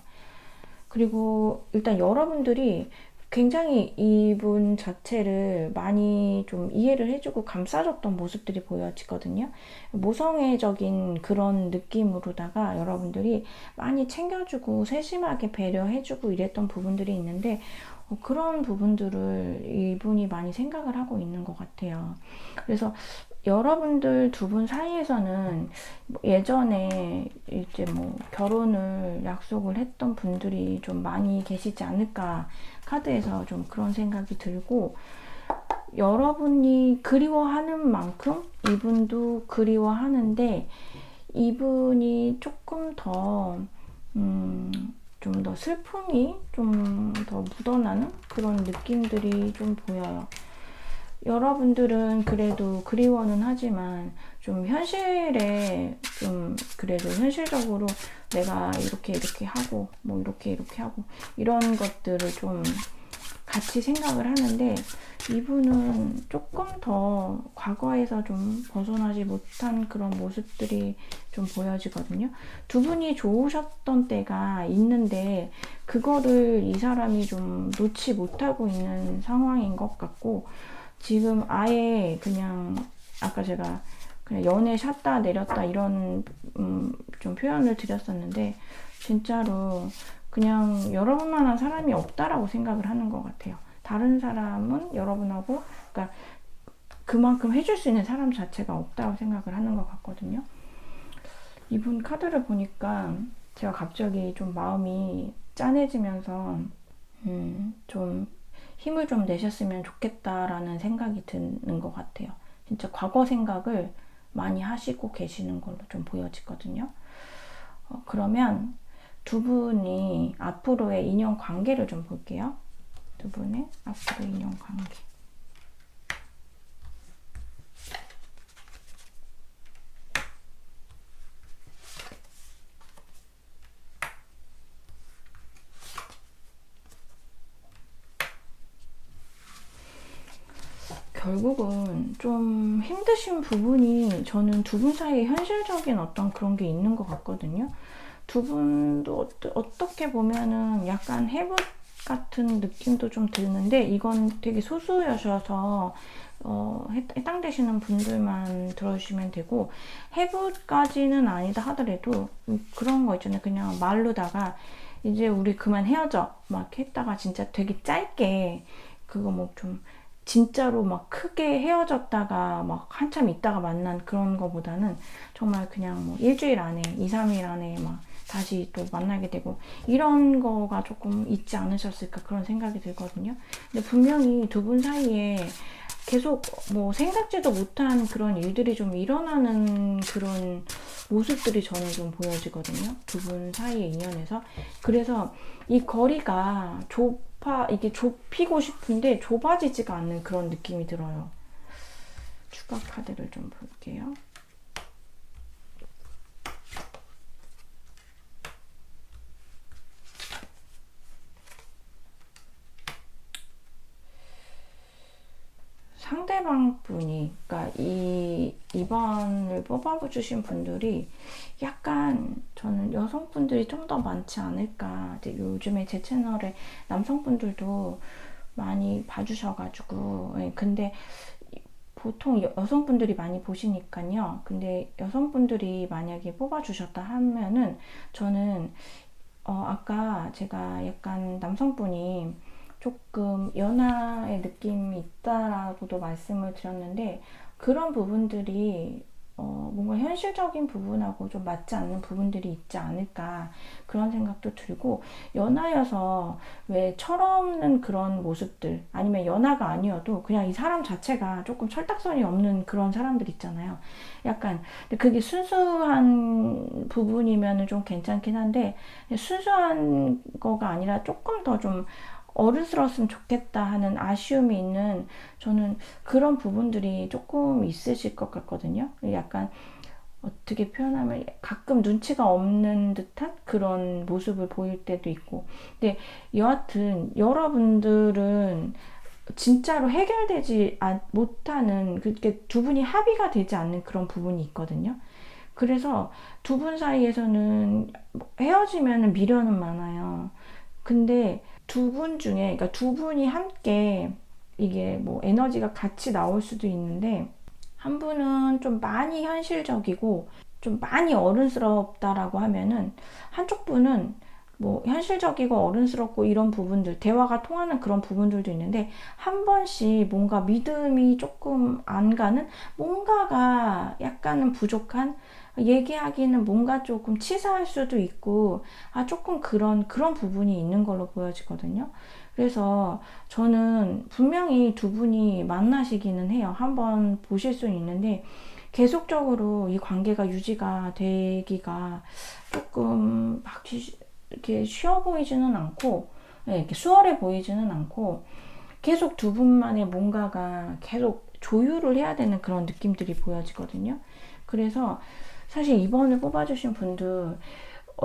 그리고 일단 여러분들이 굉장히 이분 자체를 많이 좀 이해를 해주고 감싸줬던 모습들이 보여지거든요. 모성애적인 그런 느낌으로다가 여러분들이 많이 챙겨주고 세심하게 배려해주고 이랬던 부분들이 있는데, 그런 부분들을 이분이 많이 생각을 하고 있는 것 같아요. 그래서 여러분들 두 분 사이에서는 예전에 이제 뭐 결혼을 약속을 했던 분들이 좀 많이 계시지 않을까, 카드에서 좀 그런 생각이 들고, 여러분이 그리워하는 만큼 이분도 그리워하는데, 이분이 조금 더 좀 더 슬픔이 좀 더 묻어나는 그런 느낌들이 좀 보여요. 여러분들은 그래도 그리워는 하지만 좀 현실에 좀 그래도 현실적으로 내가 이렇게 하고 뭐 이렇게 하고 이런 것들을 좀 같이 생각을 하는데, 이분은 조금 더 과거에서 좀 벗어나지 못한 그런 모습들이 좀 보여지거든요. 두 분이 좋으셨던 때가 있는데 그거를 이 사람이 좀 놓지 못하고 있는 상황인 것 같고, 지금 아예 그냥 아까 제가 그냥 연애 샷다 내렸다 이런 좀 표현을 드렸었는데, 진짜로 그냥 여러분만한 사람이 없다라고 생각을 하는 것 같아요. 다른 사람은 여러분하고, 그러니까 그만큼 해줄 수 있는 사람 자체가 없다고 생각을 하는 것 같거든요. 이분 카드를 보니까 제가 갑자기 좀 마음이 짠해지면서 좀 힘을 좀 내셨으면 좋겠다라는 생각이 드는 것 같아요. 진짜 과거 생각을 많이 하시고 계시는 걸로 좀 보여지거든요. 그러면 두 분이 앞으로의 인연 관계를 좀 볼게요. 두 분의 앞으로의 인연 관계. 결국은 좀 힘드신 부분이, 저는 두 분 사이에 현실적인 어떤 그런 게 있는 것 같거든요. 두 분도 어떻게 보면은 약간 해붓 같은 느낌도 좀 드는데, 이건 되게 소수여셔서 해당되시는 분들만 들어주시면 되고, 해붓까지는 아니다 하더라도 그런 거 있잖아요. 그냥 말로다가 이제 우리 그만 헤어져 막 했다가 진짜 되게 짧게, 그거 뭐 좀 진짜로 막 크게 헤어졌다가 막 한참 있다가 만난 그런 거보다는 정말 그냥 뭐 일주일 안에 2, 3일 안에 막 다시 또 만나게 되고 이런 거가 조금 있지 않으셨을까 그런 생각이 들거든요. 근데 분명히 두 분 사이에 계속 뭐 생각지도 못한 그런 일들이 좀 일어나는 그런 모습들이 저는 좀 보여지거든요. 두 분 사이의 인연에서. 그래서 이 거리가 이게 좁히고 싶은데 좁아지지가 않는 그런 느낌이 들어요. 추가 카드를 좀 볼게요. 상대방 분이, 그러니까 이 2번을 뽑아주신 분들이 약간, 저는 여성분들이 좀 더 많지 않을까. 이제 요즘에 제 채널에 남성분들도 많이 봐주셔가지고, 근데 보통 여성분들이 많이 보시니까요. 근데 여성분들이 만약에 뽑아주셨다 하면은 저는 아까 제가 약간 남성분이 조금 연하의 느낌이 있다라고도 말씀을 드렸는데, 그런 부분들이 뭔가 현실적인 부분하고 좀 맞지 않는 부분들이 있지 않을까 그런 생각도 들고, 연하여서 왜 철없는 그런 모습들, 아니면 연하가 아니어도 그냥 이 사람 자체가 조금 철딱선이 없는 그런 사람들 있잖아요. 약간 근데 그게 순수한 부분이면 좀 괜찮긴 한데, 순수한 거가 아니라 조금 더 좀 어른스러웠으면 좋겠다 하는 아쉬움이 있는, 저는 그런 부분들이 조금 있으실 것 같거든요. 약간 어떻게 표현하면 가끔 눈치가 없는 듯한 그런 모습을 보일 때도 있고. 근데 여하튼 여러분들은 진짜로 해결되지 못하는, 그게 두 분이 합의가 되지 않는 그런 부분이 있거든요. 그래서 두 분 사이에서는 헤어지면 미련은 많아요. 근데 두 분 중에, 그러니까 두 분이 함께 이게 뭐 에너지가 같이 나올 수도 있는데, 한 분은 좀 많이 현실적이고 좀 많이 어른스럽다라고 하면은, 한쪽 분은 뭐 현실적이고 어른스럽고 이런 부분들, 대화가 통하는 그런 부분들도 있는데, 한 번씩 뭔가 믿음이 조금 안 가는, 뭔가가 약간은 부족한, 얘기하기는 뭔가 조금 치사할 수도 있고, 조금 그런 부분이 있는 걸로 보여지거든요. 그래서 저는 분명히 두 분이 만나시기는 해요. 한번 보실 수는 있는데, 계속적으로 이 관계가 유지가 되기가 조금 막 이렇게 쉬워 보이지는 않고, 네, 이렇게 수월해 보이지는 않고, 계속 두 분만의 뭔가가 계속 조율을 해야 되는 그런 느낌들이 보여지거든요. 그래서 사실 이번을 뽑아주신 분들,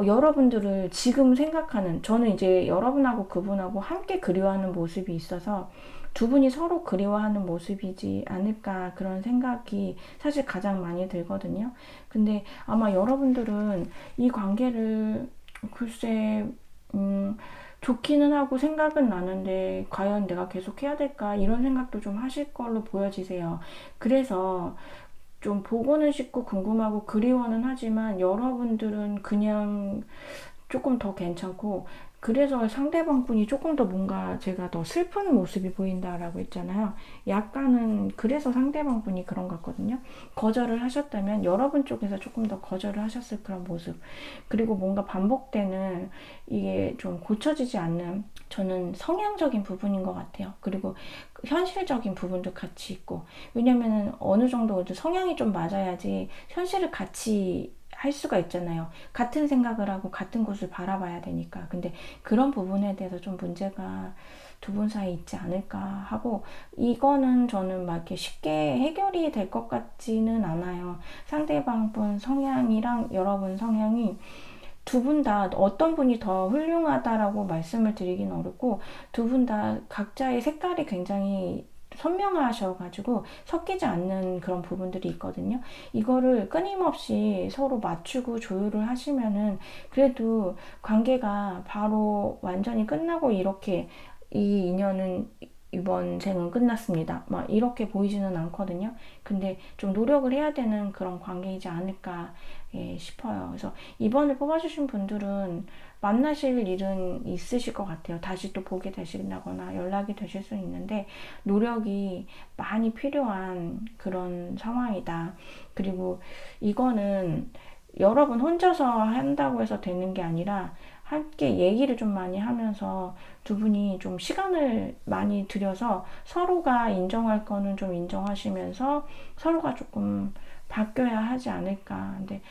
여러분들을 지금 생각하는, 저는 이제 여러분하고 그분하고 함께 그리워하는 모습이 있어서 두 분이 서로 그리워하는 모습이지 않을까, 그런 생각이 사실 가장 많이 들거든요. 근데 아마 여러분들은 이 관계를 글쎄, 좋기는 하고 생각은 나는데 과연 내가 계속 해야 될까, 이런 생각도 좀 하실 걸로 보여지세요. 그래서 좀 보고는 싶고 궁금하고 그리워는 하지만, 여러분들은 그냥 조금 더 괜찮고, 그래서 상대방 분이 조금 더 뭔가, 제가 더 슬픈 모습이 보인다라고 했잖아요. 약간은 그래서 상대방 분이 그런 것 같거든요. 거절을 하셨다면 여러분 쪽에서 조금 더 거절을 하셨을 그런 모습, 그리고 뭔가 반복되는, 이게 좀 고쳐지지 않는, 저는 성향적인 부분인 것 같아요. 그리고 현실적인 부분도 같이 있고, 왜냐면은 어느 정도 성향이 좀 맞아야지 현실을 같이 할 수가 있잖아요. 같은 생각을 하고 같은 곳을 바라봐야 되니까. 근데 그런 부분에 대해서 좀 문제가 두 분 사이 있지 않을까 하고, 이거는 저는 막 이렇게 쉽게 해결이 될 것 같지는 않아요. 상대방 분 성향이랑 여러분 성향이 두 분 다 어떤 분이 더 훌륭하다라고 말씀을 드리긴 어렵고, 두 분 다 각자의 색깔이 굉장히 선명하셔가지고 섞이지 않는 그런 부분들이 있거든요. 이거를 끊임없이 서로 맞추고 조율을 하시면은 그래도 관계가 바로 완전히 끝나고, 이렇게 이 인연은 이번 생은 끝났습니다, 막 이렇게 보이지는 않거든요. 근데 좀 노력을 해야 되는 그런 관계이지 않을까, 싶어요. 그래서 이번에 뽑아주신 분들은 만나실 일은 있으실 것 같아요. 다시 또 보게 되신다거나 연락이 되실 수 있는데, 노력이 많이 필요한 그런 상황이다. 그리고 이거는 여러분 혼자서 한다고 해서 되는 게 아니라, 함께 얘기를 좀 많이 하면서 두 분이 좀 시간을 많이 들여서 서로가 인정할 거는 좀 인정하시면서 서로가 조금 바뀌어야 하지 않을까. 근데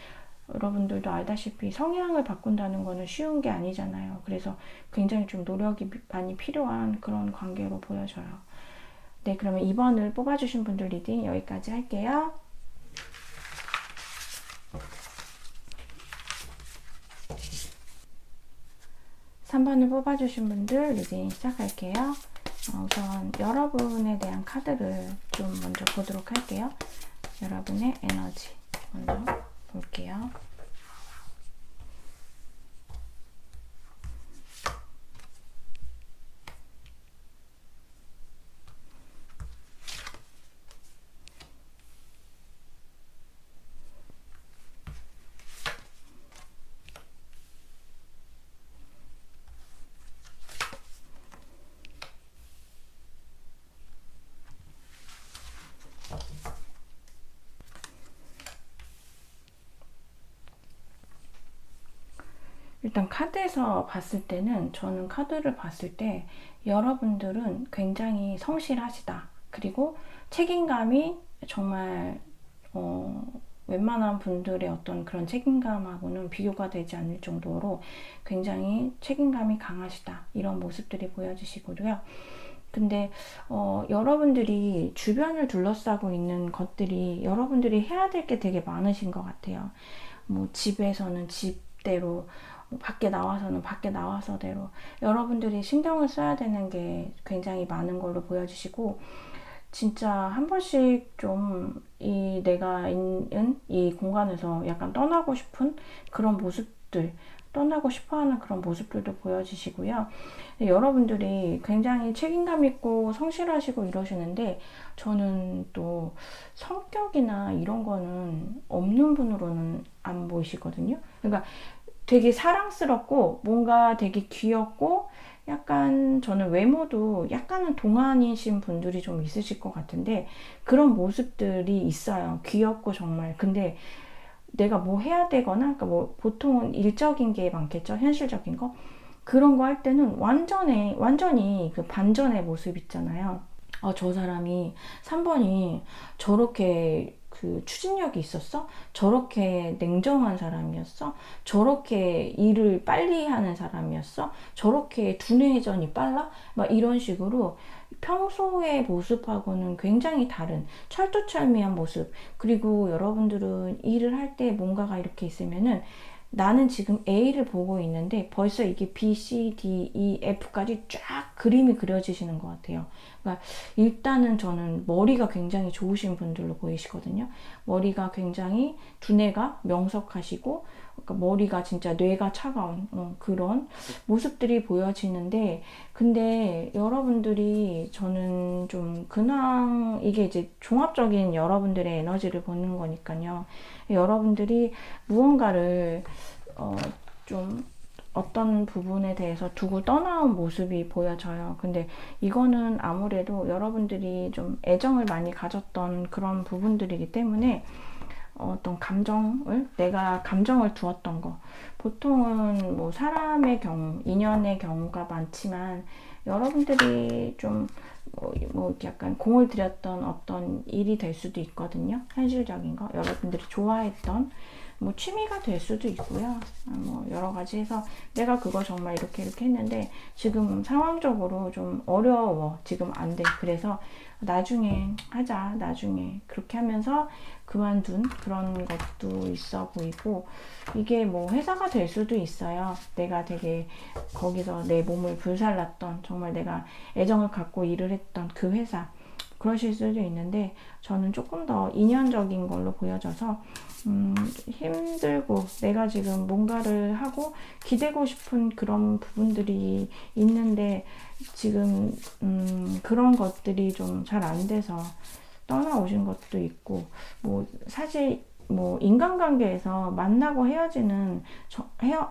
여러분들도 알다시피 성향을 바꾼다는 거는 쉬운 게 아니잖아요. 그래서 굉장히 좀 노력이 많이 필요한 그런 관계로 보여져요. 네, 그러면 2번을 뽑아주신 분들 리딩 여기까지 할게요. 3번을 뽑아주신 분들 리딩 시작할게요. 우선 여러분에 대한 카드를 좀 먼저 보도록 할게요. 여러분의 에너지 먼저 볼게요. 일단 카드에서 봤을 때는, 저는 카드를 봤을 때 여러분들은 굉장히 성실하시다. 그리고 책임감이 정말 웬만한 분들의 어떤 그런 책임감하고는 비교가 되지 않을 정도로 굉장히 책임감이 강하시다, 이런 모습들이 보여지시고요. 근데 여러분들이 주변을 둘러싸고 있는 것들이, 여러분들이 해야 될 게 되게 많으신 것 같아요. 뭐 집에서는 집대로, 밖에 나와서는 밖에 나와서대로 여러분들이 신경을 써야 되는 게 굉장히 많은 걸로 보여지시고, 진짜 한 번씩 좀 이 내가 있는 이 공간에서 약간 떠나고 싶은 그런 모습들, 떠나고 싶어하는 그런 모습들도 보여지시고요. 여러분들이 굉장히 책임감 있고 성실하시고 이러시는데 저는 또 성격이나 이런 거는 없는 분으로는 안 보이시거든요. 그러니까 되게 사랑스럽고 뭔가 되게 귀엽고 약간 저는 외모도 약간은 동안이신 분들이 좀 있으실 것 같은데 그런 모습들이 있어요. 귀엽고 정말. 근데 내가 뭐 해야 되거나, 그러니까 뭐 보통은 일적인 게 많겠죠. 현실적인 거. 그런 거 할 때는 완전히 그 반전의 모습 있잖아요. 저 사람이 3번이 저렇게 그 추진력이 있었어? 저렇게 냉정한 사람이었어? 저렇게 일을 빨리 하는 사람이었어? 저렇게 두뇌 회전이 빨라? 막 이런 식으로 평소의 모습하고는 굉장히 다른 철두철미한 모습. 그리고 여러분들은 일을 할 때 뭔가가 이렇게 있으면은 나는 지금 A를 보고 있는데 벌써 이게 B, C, D, E, F까지 쫙 그림이 그려지시는 것 같아요. 그러니까 일단은 저는 머리가 굉장히 좋으신 분들로 보이시거든요. 머리가 굉장히 두뇌가 명석하시고 그러니까 머리가 진짜 뇌가 차가운 그런 모습들이 보여지는데 근데 여러분들이 저는 좀 근황 이게 이제 종합적인 여러분들의 에너지를 보는 거니까요. 여러분들이 무언가를 좀 어떤 부분에 대해서 두고 떠나온 모습이 보여져요. 근데 이거는 아무래도 여러분들이 좀 애정을 많이 가졌던 그런 부분들이기 때문에 어떤 내가 감정을 두었던 거. 보통은 뭐 사람의 경우, 인연의 경우가 많지만 여러분들이 좀 뭐 약간 공을 들였던 어떤 일이 될 수도 있거든요. 현실적인 거. 여러분들이 좋아했던 뭐 취미가 될 수도 있고요. 뭐 여러 가지 해서 내가 그거 정말 이렇게 했는데 지금 상황적으로 좀 어려워. 지금 안 돼. 그래서 나중에 하자. 나중에 그렇게 하면서 그만둔 그런 것도 있어 보이고 이게 뭐 회사가 될 수도 있어요. 내가 되게 거기서 내 몸을 불살랐던 정말 내가 애정을 갖고 일을 했던 그 회사 그러실 수도 있는데 저는 조금 더 인연적인 걸로 보여져서 힘들고 내가 지금 뭔가를 하고 기대고 싶은 그런 부분들이 있는데 지금 그런 것들이 좀 잘 안 돼서 떠나오신 것도 있고 뭐 사실 뭐 인간관계에서 만나고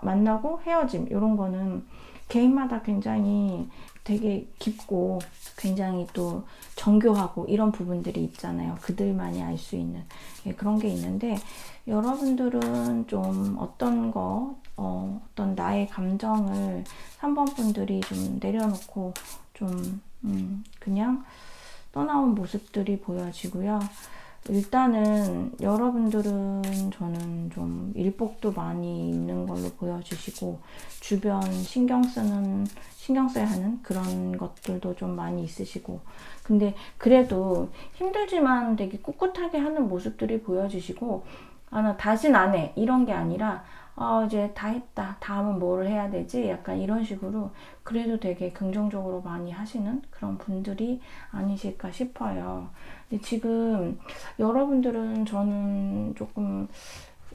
만나고 헤어짐 이런 거는 개인마다 굉장히 되게 깊고 굉장히 또 정교하고 이런 부분들이 있잖아요. 그들만이 알 수 있는 그런 게 있는데 여러분들은 좀 어떤 나의 감정을 3번 분들이 좀 내려놓고 좀 그냥 떠나온 모습들이 보여지고요. 일단은 여러분들은 저는 좀 일복도 많이 있는 걸로 보여주시고 주변 신경 써야 하는 그런 것들도 좀 많이 있으시고 근데 그래도 힘들지만 되게 꿋꿋하게 하는 모습들이 보여지시고 나 다신 안 해 이런 게 아니라 이제 다 했다. 다음은 뭘 해야 되지? 약간 이런 식으로 그래도 되게 긍정적으로 많이 하시는 그런 분들이 아니실까 싶어요. 근데 지금 여러분들은 저는 조금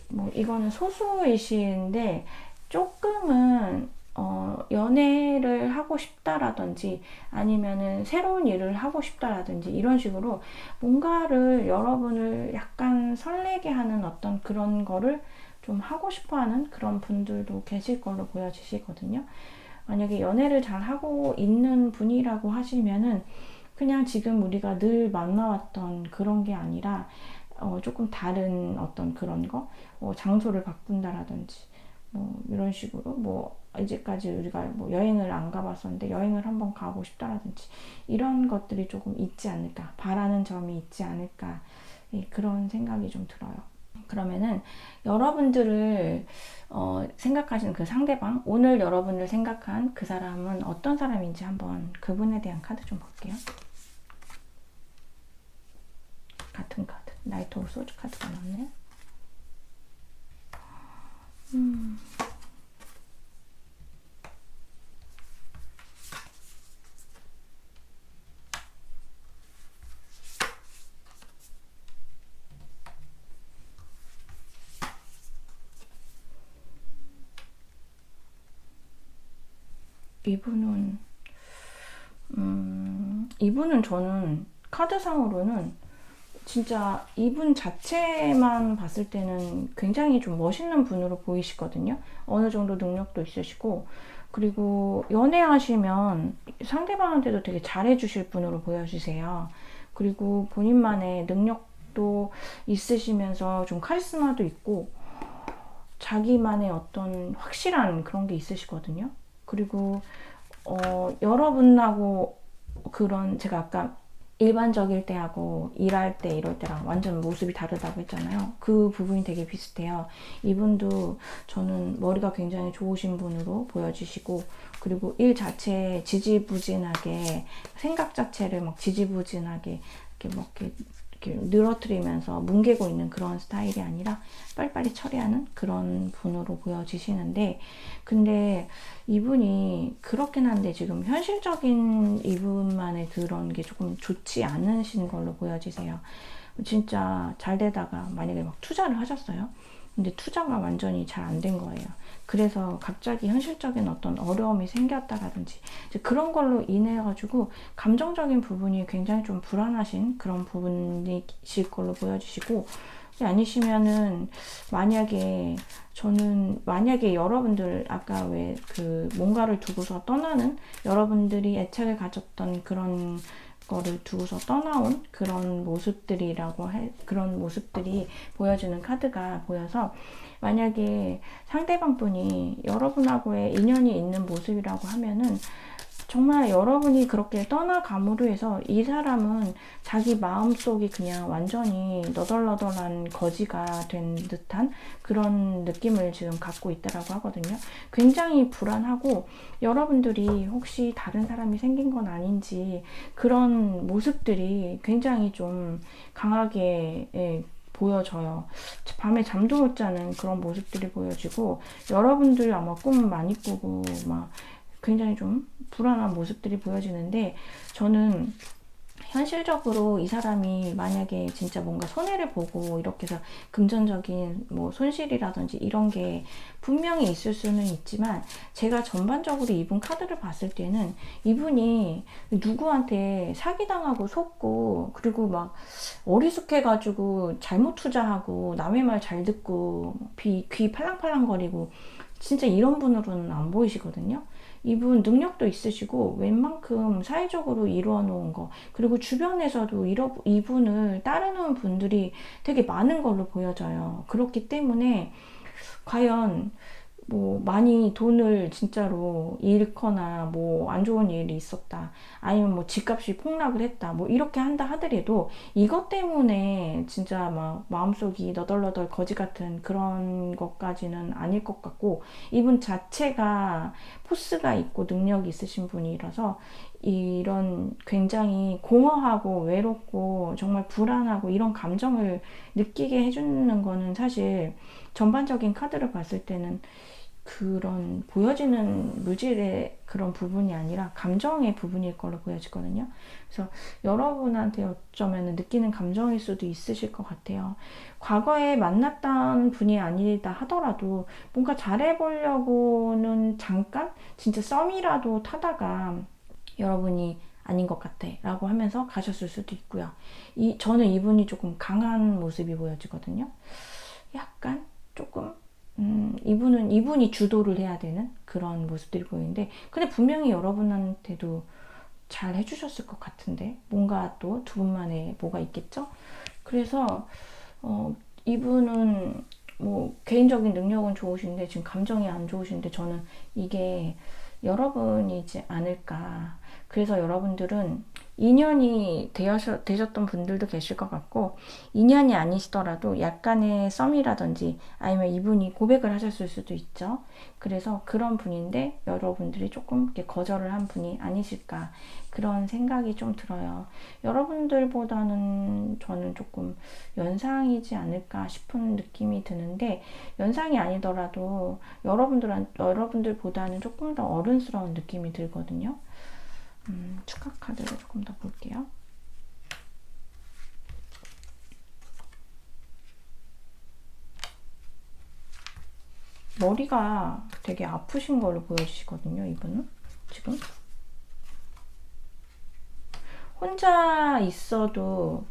뭐 이거는 소수이신데 조금은 연애를 하고 싶다라든지 아니면은 새로운 일을 하고 싶다라든지 이런 식으로 뭔가를 여러분을 약간 설레게 하는 어떤 그런 거를 좀 하고 싶어 하는 그런 분들도 계실 걸로 보여지시거든요. 만약에 연애를 잘 하고 있는 분이라고 하시면은 그냥 지금 우리가 늘 만나왔던 그런 게 아니라 조금 다른 어떤 그런 거, 장소를 바꾼다라든지 뭐 이런 식으로 뭐 이제까지 우리가 뭐 여행을 안 가봤었는데 여행을 한번 가고 싶다라든지 이런 것들이 조금 있지 않을까 바라는 점이 있지 않을까 그런 생각이 좀 들어요. 그러면은 여러분들을 생각하시는 그 상대방 오늘 여러분을 생각한 그 사람은 어떤 사람인지 한번 그분에 대한 카드 좀 볼게요. 같은 카드 나이트 오브 소드 카드가 나왔네요. 이분은 저는 카드상으로는 진짜 이분 자체만 봤을 때는 굉장히 좀 멋있는 분으로 보이시거든요. 어느 정도 능력도 있으시고, 그리고 연애하시면 상대방한테도 되게 잘해주실 분으로 보여주세요. 그리고 본인만의 능력도 있으시면서 좀 카리스마도 있고, 자기만의 어떤 확실한 그런 게 있으시거든요. 그리고 여러분하고 그런, 제가 아까 일반적일 때하고 일할 때 이럴 때랑 완전 모습이 다르다고 했잖아요. 그 부분이 되게 비슷해요. 이분도 저는 머리가 굉장히 좋으신 분으로 보여지시고, 그리고 일 자체에 지지부진하게, 생각 자체를 막 지지부진하게 이렇게 막 이렇게 늘어뜨리면서 뭉개고 있는 그런 스타일이 아니라 빨리빨리 처리하는 그런 분으로 보여지시는데, 근데 이분이 그렇긴 한데 지금 현실적인 이분만의 그런 게 조금 좋지 않으신 걸로 보여지세요. 진짜 잘 되다가 만약에 막 투자를 하셨어요. 근데 투자가 완전히 잘 안 된 거예요. 그래서 갑자기 현실적인 어떤 어려움이 생겼다라든지 그런 걸로 인해 가지고 감정적인 부분이 굉장히 좀 불안하신 그런 부분이실 걸로 보여지시고, 아니시면은 만약에 여러분들 아까 왜 그 뭔가를 두고서 떠나는, 여러분들이 애착을 가졌던 그런 거를 두고서 떠나온 그런 그런 모습들이 보여지는 카드가 보여서, 만약에 상대방 분이 여러분하고의 인연이 있는 모습이라고 하면은 정말 여러분이 그렇게 떠나감으로 해서 이 사람은 자기 마음속이 그냥 완전히 너덜너덜한 거지가 된 듯한 그런 느낌을 지금 갖고 있다라고 하거든요. 굉장히 불안하고, 여러분들이 혹시 다른 사람이 생긴 건 아닌지 그런 모습들이 굉장히 좀 강하게 보여져요. 밤에 잠도 못 자는 그런 모습들이 보여지고, 여러분들이 아마 꿈 많이 꾸고 막 굉장히 좀 불안한 모습들이 보여지는데, 저는 현실적으로 이 사람이 만약에 진짜 뭔가 손해를 보고 이렇게 해서 금전적인 뭐 손실이라든지 이런 게 분명히 있을 수는 있지만, 제가 전반적으로 이분 카드를 봤을 때는 이분이 누구한테 사기당하고 속고, 그리고 막 어리숙해가지고 잘못 투자하고 남의 말 잘 듣고 귀 팔랑팔랑거리고 진짜 이런 분으로는 안 보이시거든요. 이분 능력도 있으시고 웬만큼 사회적으로 이루어 놓은 거, 그리고 주변에서도 이분을 따르는 분들이 되게 많은 걸로 보여져요. 그렇기 때문에 과연 뭐 많이 돈을 진짜로 잃거나 뭐 안 좋은 일이 있었다, 아니면 뭐 집값이 폭락을 했다, 뭐 이렇게 한다 하더라도 이것 때문에 진짜 막 마음속이 너덜너덜 거지 같은 그런 것까지는 아닐 것 같고, 이분 자체가 포스가 있고 능력이 있으신 분이라서 이런 굉장히 공허하고 외롭고 정말 불안하고 이런 감정을 느끼게 해주는 거는 사실 전반적인 카드를 봤을 때는 그런 보여지는 물질의 그런 부분이 아니라 감정의 부분일 걸로 보여지거든요. 그래서 여러분한테 어쩌면 느끼는 감정일 수도 있으실 것 같아요. 과거에 만났던 분이 아니다 하더라도 뭔가 잘해보려고는 잠깐 진짜 썸이라도 타다가 여러분이 아닌 것 같아 라고 하면서 가셨을 수도 있고요. 저는 이분이 조금 강한 모습이 보여지거든요. 약간 조금 이분이 주도를 해야 되는 그런 모습들이 보이는데, 근데 분명히 여러분한테도 잘 해주셨을 것 같은데, 뭔가 또 두 분만의 뭐가 있겠죠? 그래서 이분은 뭐 개인적인 능력은 좋으신데 지금 감정이 안 좋으신데, 저는 이게 여러분이지 않을까. 그래서 여러분들은 인연이 되셨던 분들도 계실 것 같고, 인연이 아니시더라도 약간의 썸이라든지 아니면 이분이 고백을 하셨을 수도 있죠. 그래서 그런 분인데 여러분들이 조금 이렇게 거절을 한 분이 아니실까, 그런 생각이 좀 들어요. 여러분들보다는 저는 조금 연상이지 않을까 싶은 느낌이 드는데, 연상이 아니더라도 여러분들보다는 조금 더 어른스러운 느낌이 들거든요. 축하 카드를 조금 더 볼게요. 머리가 되게 아프신 걸로 보여지시거든요, 이분은. 지금? 혼자 있어도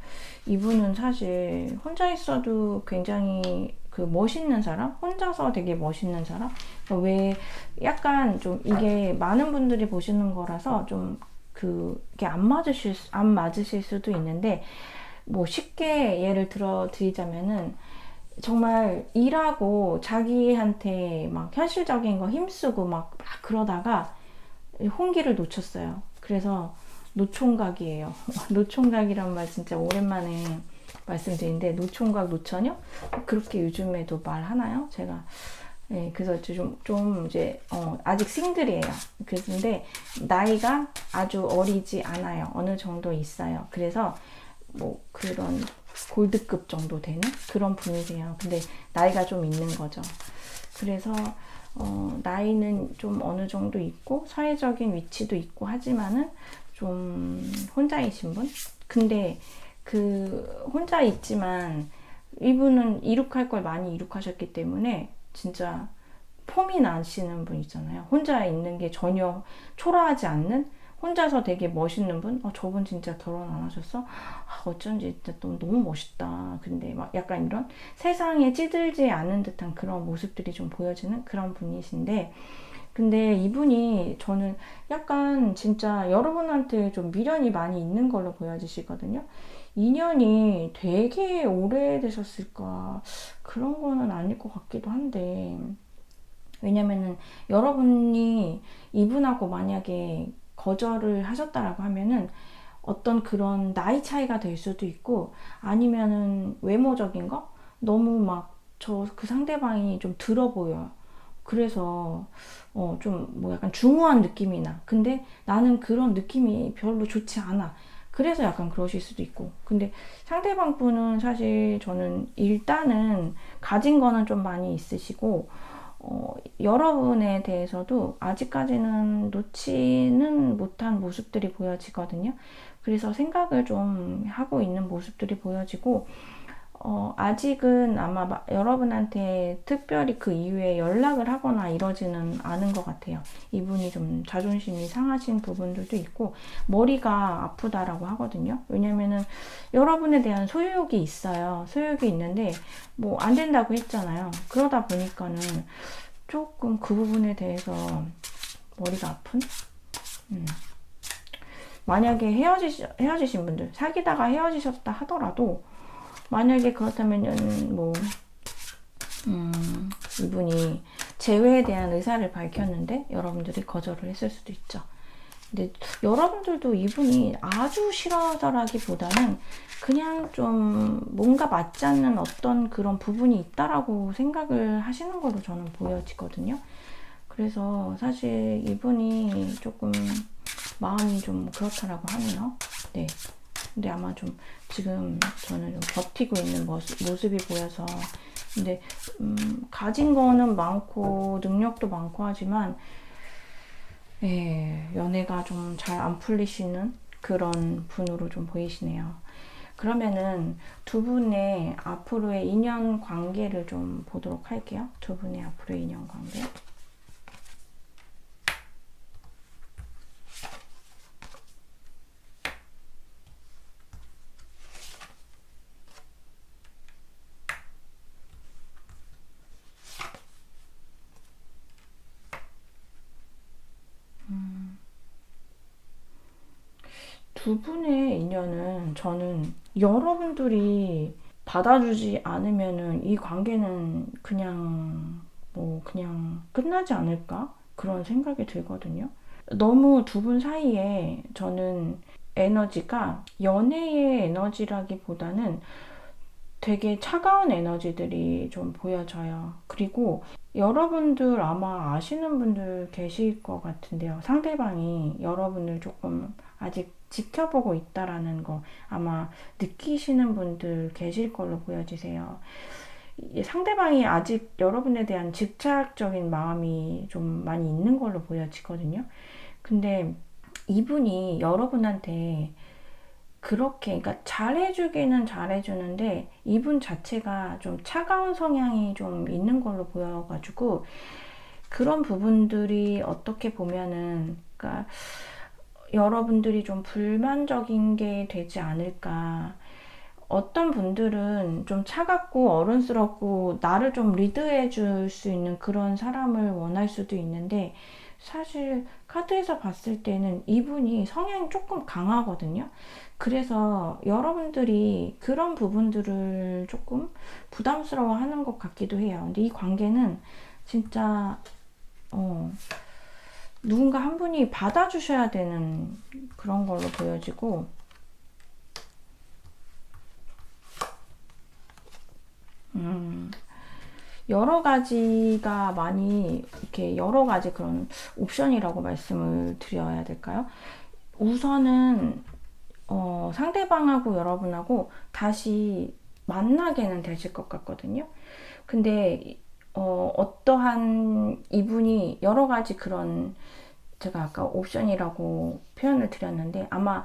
이분은 사실 혼자 있어도 굉장히 그 멋있는 사람? 혼자서 되게 멋있는 사람? 그러니까 왜 약간 좀 이게 많은 분들이 보시는 거라서 좀 그게 안 맞으실 수도 있는데 뭐 쉽게 예를 들어 드리자면은 정말 일하고 자기한테 막 현실적인 거 힘쓰고 막 그러다가 홍기를 놓쳤어요. 그래서 노총각이에요. 노총각이란 말 진짜 오랜만에 말씀드리는데 노총각 노처녀? 그렇게 요즘에도 말하나요? 제가 네, 그래서 좀 이제 아직 싱글이에요. 그런데 나이가 아주 어리지 않아요. 어느 정도 있어요. 그래서 뭐 그런 골드급 정도 되는 그런 분이세요. 근데 나이가 좀 있는 거죠. 그래서 나이는 좀 어느 정도 있고 사회적인 위치도 있고 하지만은 좀 혼자이신 분? 근데 그 혼자 있지만 이분은 이룩할 걸 많이 이룩하셨기 때문에 진짜 폼이 나시는 분 있잖아요. 혼자 있는 게 전혀 초라하지 않는 혼자서 되게 멋있는 분? 저분 진짜 결혼 안 하셨어? 어쩐지 진짜 너무 멋있다. 근데 막 약간 이런 세상에 찌들지 않은 듯한 그런 모습들이 좀 보여지는 그런 분이신데, 근데 이분이 저는 약간 진짜 여러분한테 좀 미련이 많이 있는 걸로 보여지시거든요. 인연이 되게 오래되셨을까? 그런 거는 아닐 것 같기도 한데, 왜냐면은 여러분이 이분하고 만약에 거절을 하셨다라고 하면은 어떤 그런 나이 차이가 될 수도 있고 아니면은 외모적인 거 너무 막 그 상대방이 좀 들어 보여요. 그래서 좀 뭐 약간 중후한 느낌이 나. 근데 나는 그런 느낌이 별로 좋지 않아. 그래서 약간 그러실 수도 있고. 근데 상대방 분은 사실 저는 일단은 가진 거는 좀 많이 있으시고 여러분에 대해서도 아직까지는 놓지는 못한 모습들이 보여지거든요. 그래서 생각을 좀 하고 있는 모습들이 보여지고, 아직은 아마 여러분한테 특별히 그 이후에 연락을 하거나 이러지는 않은 것 같아요. 이분이 좀 자존심이 상하신 부분들도 있고, 머리가 아프다라고 하거든요. 왜냐면은 여러분에 대한 소유욕이 있어요. 소유욕이 있는데, 뭐 안 된다고 했잖아요. 그러다 보니까는 조금 그 부분에 대해서 머리가 아픈? 만약에 헤어지신 분들, 사귀다가 헤어지셨다 하더라도, 만약에 그렇다면, 뭐, 이분이 재회에 대한 의사를 밝혔는데, 여러분들이 거절을 했을 수도 있죠. 근데 여러분들도 이분이 아주 싫어하더라기보다는 그냥 좀 뭔가 맞지 않는 어떤 그런 부분이 있다라고 생각을 하시는 걸로 저는 보여지거든요. 그래서 사실 이분이 조금 마음이 좀 그렇다라고 하네요. 네. 근데 아마 좀 지금 저는 좀 버티고 있는 모습이 보여서 근데 가진 거는 많고 능력도 많고 하지만 예, 연애가 좀 잘 안 풀리시는 그런 분으로 좀 보이시네요. 그러면은 두 분의 앞으로의 인연 관계를 좀 보도록 할게요. 두 분의 앞으로의 인연 관계. 두 분의 인연은 저는 여러분들이 받아주지 않으면은 이 관계는 그냥 그냥 끝나지 않을까? 그런 생각이 들거든요. 너무 두 분 사이에 저는 에너지가 연애의 에너지라기보다는 되게 차가운 에너지들이 좀 보여져요. 그리고 여러분들 아마 아시는 분들 계실 것 같은데요. 상대방이 여러분을 조금 아직 지켜보고 있다라는 거 아마 느끼시는 분들 계실 걸로 보여지세요. 상대방이 아직 여러분에 대한 집착적인 마음이 좀 많이 있는 걸로 보여지거든요. 근데 이분이 여러분한테 그렇게, 그러니까 잘해주기는 잘해주는데 이분 자체가 좀 차가운 성향이 좀 있는 걸로 보여가지고 그런 부분들이 어떻게 보면은 그러니까 여러분들이 좀 불만적인 게 되지 않을까. 어떤 분들은 좀 차갑고 어른스럽고 나를 좀 리드해 줄 수 있는 그런 사람을 원할 수도 있는데, 사실 카드에서 봤을 때는 이분이 성향이 조금 강하거든요. 그래서 여러분들이 그런 부분들을 조금 부담스러워 하는 것 같기도 해요. 근데 이 관계는 진짜 누군가 한 분이 받아주셔야 되는 그런 걸로 보여지고, 여러 가지가 많이 이렇게 여러 가지 그런 옵션이라고 말씀을 드려야 될까요? 우선은 상대방하고 여러분하고 다시 만나게는 되실 것 같거든요. 근데 어떠한 이분이 여러 가지 그런, 제가 아까 옵션이라고 표현을 드렸는데, 아마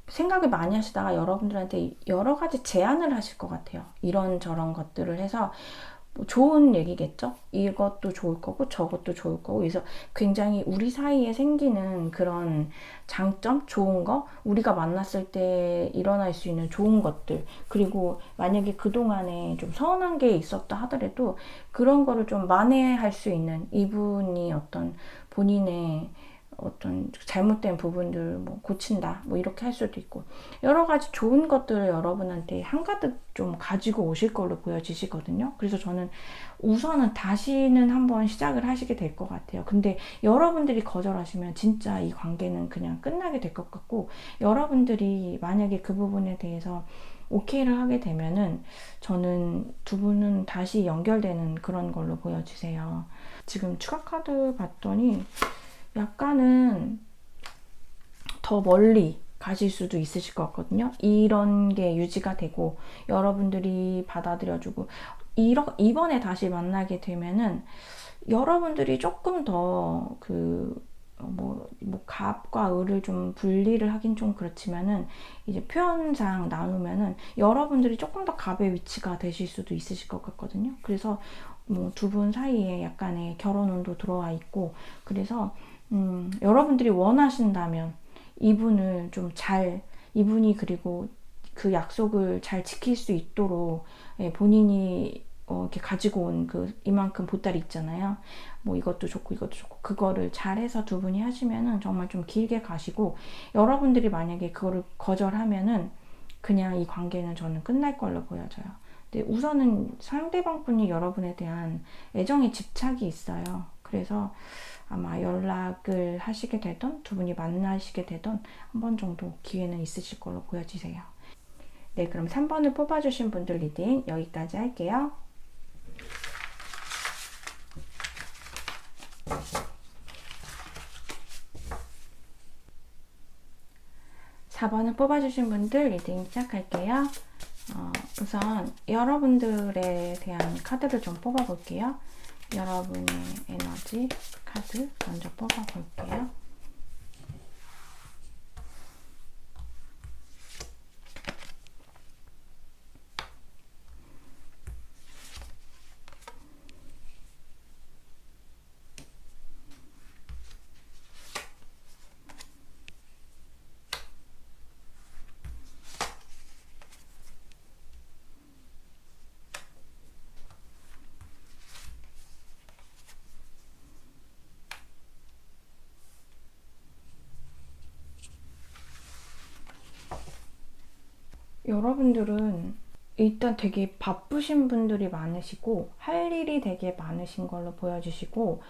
생각을 많이 하시다가 여러분들한테 여러 가지 제안을 하실 것 같아요. 이런저런 것들을 해서 뭐 좋은 얘기겠죠? 이것도 좋을 거고 저것도 좋을 거고, 그래서 굉장히 우리 사이에 생기는 그런 장점, 좋은 거, 우리가 만났을 때 일어날 수 있는 좋은 것들, 그리고 만약에 그동안에 좀 서운한 게 있었다 하더라도 그런 거를 좀 만회할 수 있는, 이분이 어떤 본인의 어떤 잘못된 부분들 뭐 고친다 뭐 이렇게 할 수도 있고, 여러 가지 좋은 것들을 여러분한테 한가득 좀 가지고 오실 걸로 보여지시거든요. 그래서 저는 우선은 다시는 한번 시작을 하시게 될 것 같아요. 근데 여러분들이 거절하시면 진짜 이 관계는 그냥 끝나게 될 것 같고, 여러분들이 만약에 그 부분에 대해서 오케이를 하게 되면은 저는 두 분은 다시 연결되는 그런 걸로 보여주세요. 지금 추가 카드 봤더니 약간은 더 멀리 가실 수도 있으실 것 같거든요. 이런 게 유지가 되고 여러분들이 받아들여주고, 이번에 다시 만나게 되면은 여러분들이 조금 더 갑과 을을 좀 분리를 하긴 좀 그렇지만은, 이제 표현상 나누면은 여러분들이 조금 더 갑의 위치가 되실 수도 있으실 것 같거든요. 그래서 뭐 두 분 사이에 약간의 결혼운도 들어와 있고, 그래서 여러분들이 원하신다면 이분을 좀 잘, 이분이 그리고 그 약속을 잘 지킬 수 있도록, 본인이 이렇게 가지고 온 이만큼 보따리 있잖아요. 뭐 이것도 좋고 이것도 좋고, 그거를 잘해서 두 분이 하시면은 정말 좀 길게 가시고, 여러분들이 만약에 그거를 거절하면은 그냥 이 관계는 저는 끝날 걸로 보여져요. 근데 우선은 상대방 분이 여러분에 대한 애정의 집착이 있어요. 그래서 아마 연락을 하시게 되던, 두 분이 만나시게 되던 한 번 정도 기회는 있으실 걸로 보여지세요. 네, 그럼 3번을 뽑아주신 분들 리딩 여기까지 할게요. 4번을 뽑아주신 분들 리딩 시작할게요. 우선 여러분들에 대한 카드를 좀 뽑아볼게요. 여러분의 에너지 카드 먼저 뽑아볼게요. 여러분들은 일단 되게 바쁘신 분들이 많으시고 할 일이 되게 많으신 걸로 보여주시고,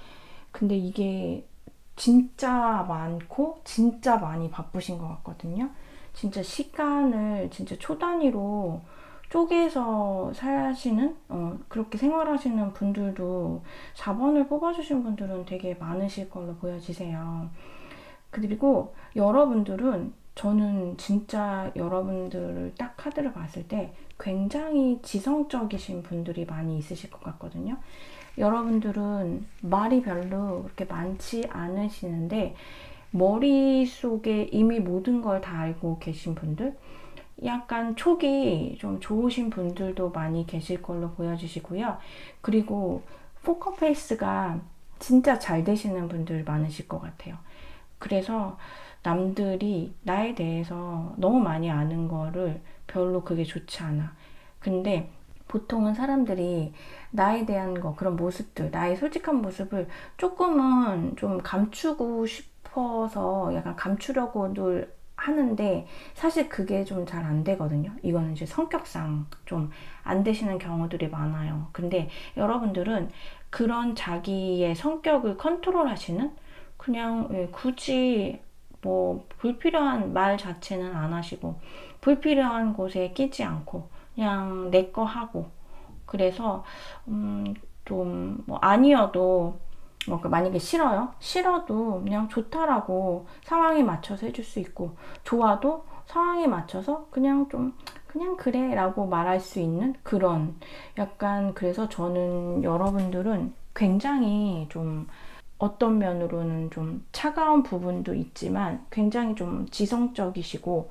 근데 이게 진짜 많고 진짜 많이 바쁘신 것 같거든요. 진짜 시간을 진짜 초 단위로 쪼개서 사시는, 그렇게 생활하시는 분들도 4번을 뽑아주신 분들은 되게 많으실 걸로 보여지세요. 그리고 여러분들은, 저는 진짜 여러분들을 딱 카드를 봤을 때 굉장히 지성적이신 분들이 많이 있으실 것 같거든요. 여러분들은 말이 별로 그렇게 많지 않으시는데 머릿속에 이미 모든 걸 다 알고 계신 분들, 약간 촉이 좀 좋으신 분들도 많이 계실 걸로 보여지시고요. 그리고 포커페이스가 진짜 잘 되시는 분들 많으실 것 같아요. 그래서 남들이 나에 대해서 너무 많이 아는 거를 별로 그게 좋지 않아. 근데 보통은 사람들이 나에 대한 거, 그런 모습들, 나의 솔직한 모습을 조금은 좀 감추고 싶어서 약간 감추려고들 하는데 사실 그게 좀 잘 안 되거든요. 이거는 이제 성격상 좀 안 되시는 경우들이 많아요. 근데 여러분들은 그런 자기의 성격을 컨트롤 하시는 그냥 굳이 뭐 불필요한 말 자체는 안 하시고 불필요한 곳에 끼지 않고 그냥 내 거 하고 그래서 좀 뭐 아니어도 뭐 만약에 싫어요? 싫어도 그냥 좋다라고 상황에 맞춰서 해줄 수 있고 좋아도 상황에 맞춰서 그냥 좀 그냥 그래 라고 말할 수 있는 그런 약간 그래서 저는 여러분들은 굉장히 좀 어떤 면으로는 좀 차가운 부분도 있지만 굉장히 좀 지성적이시고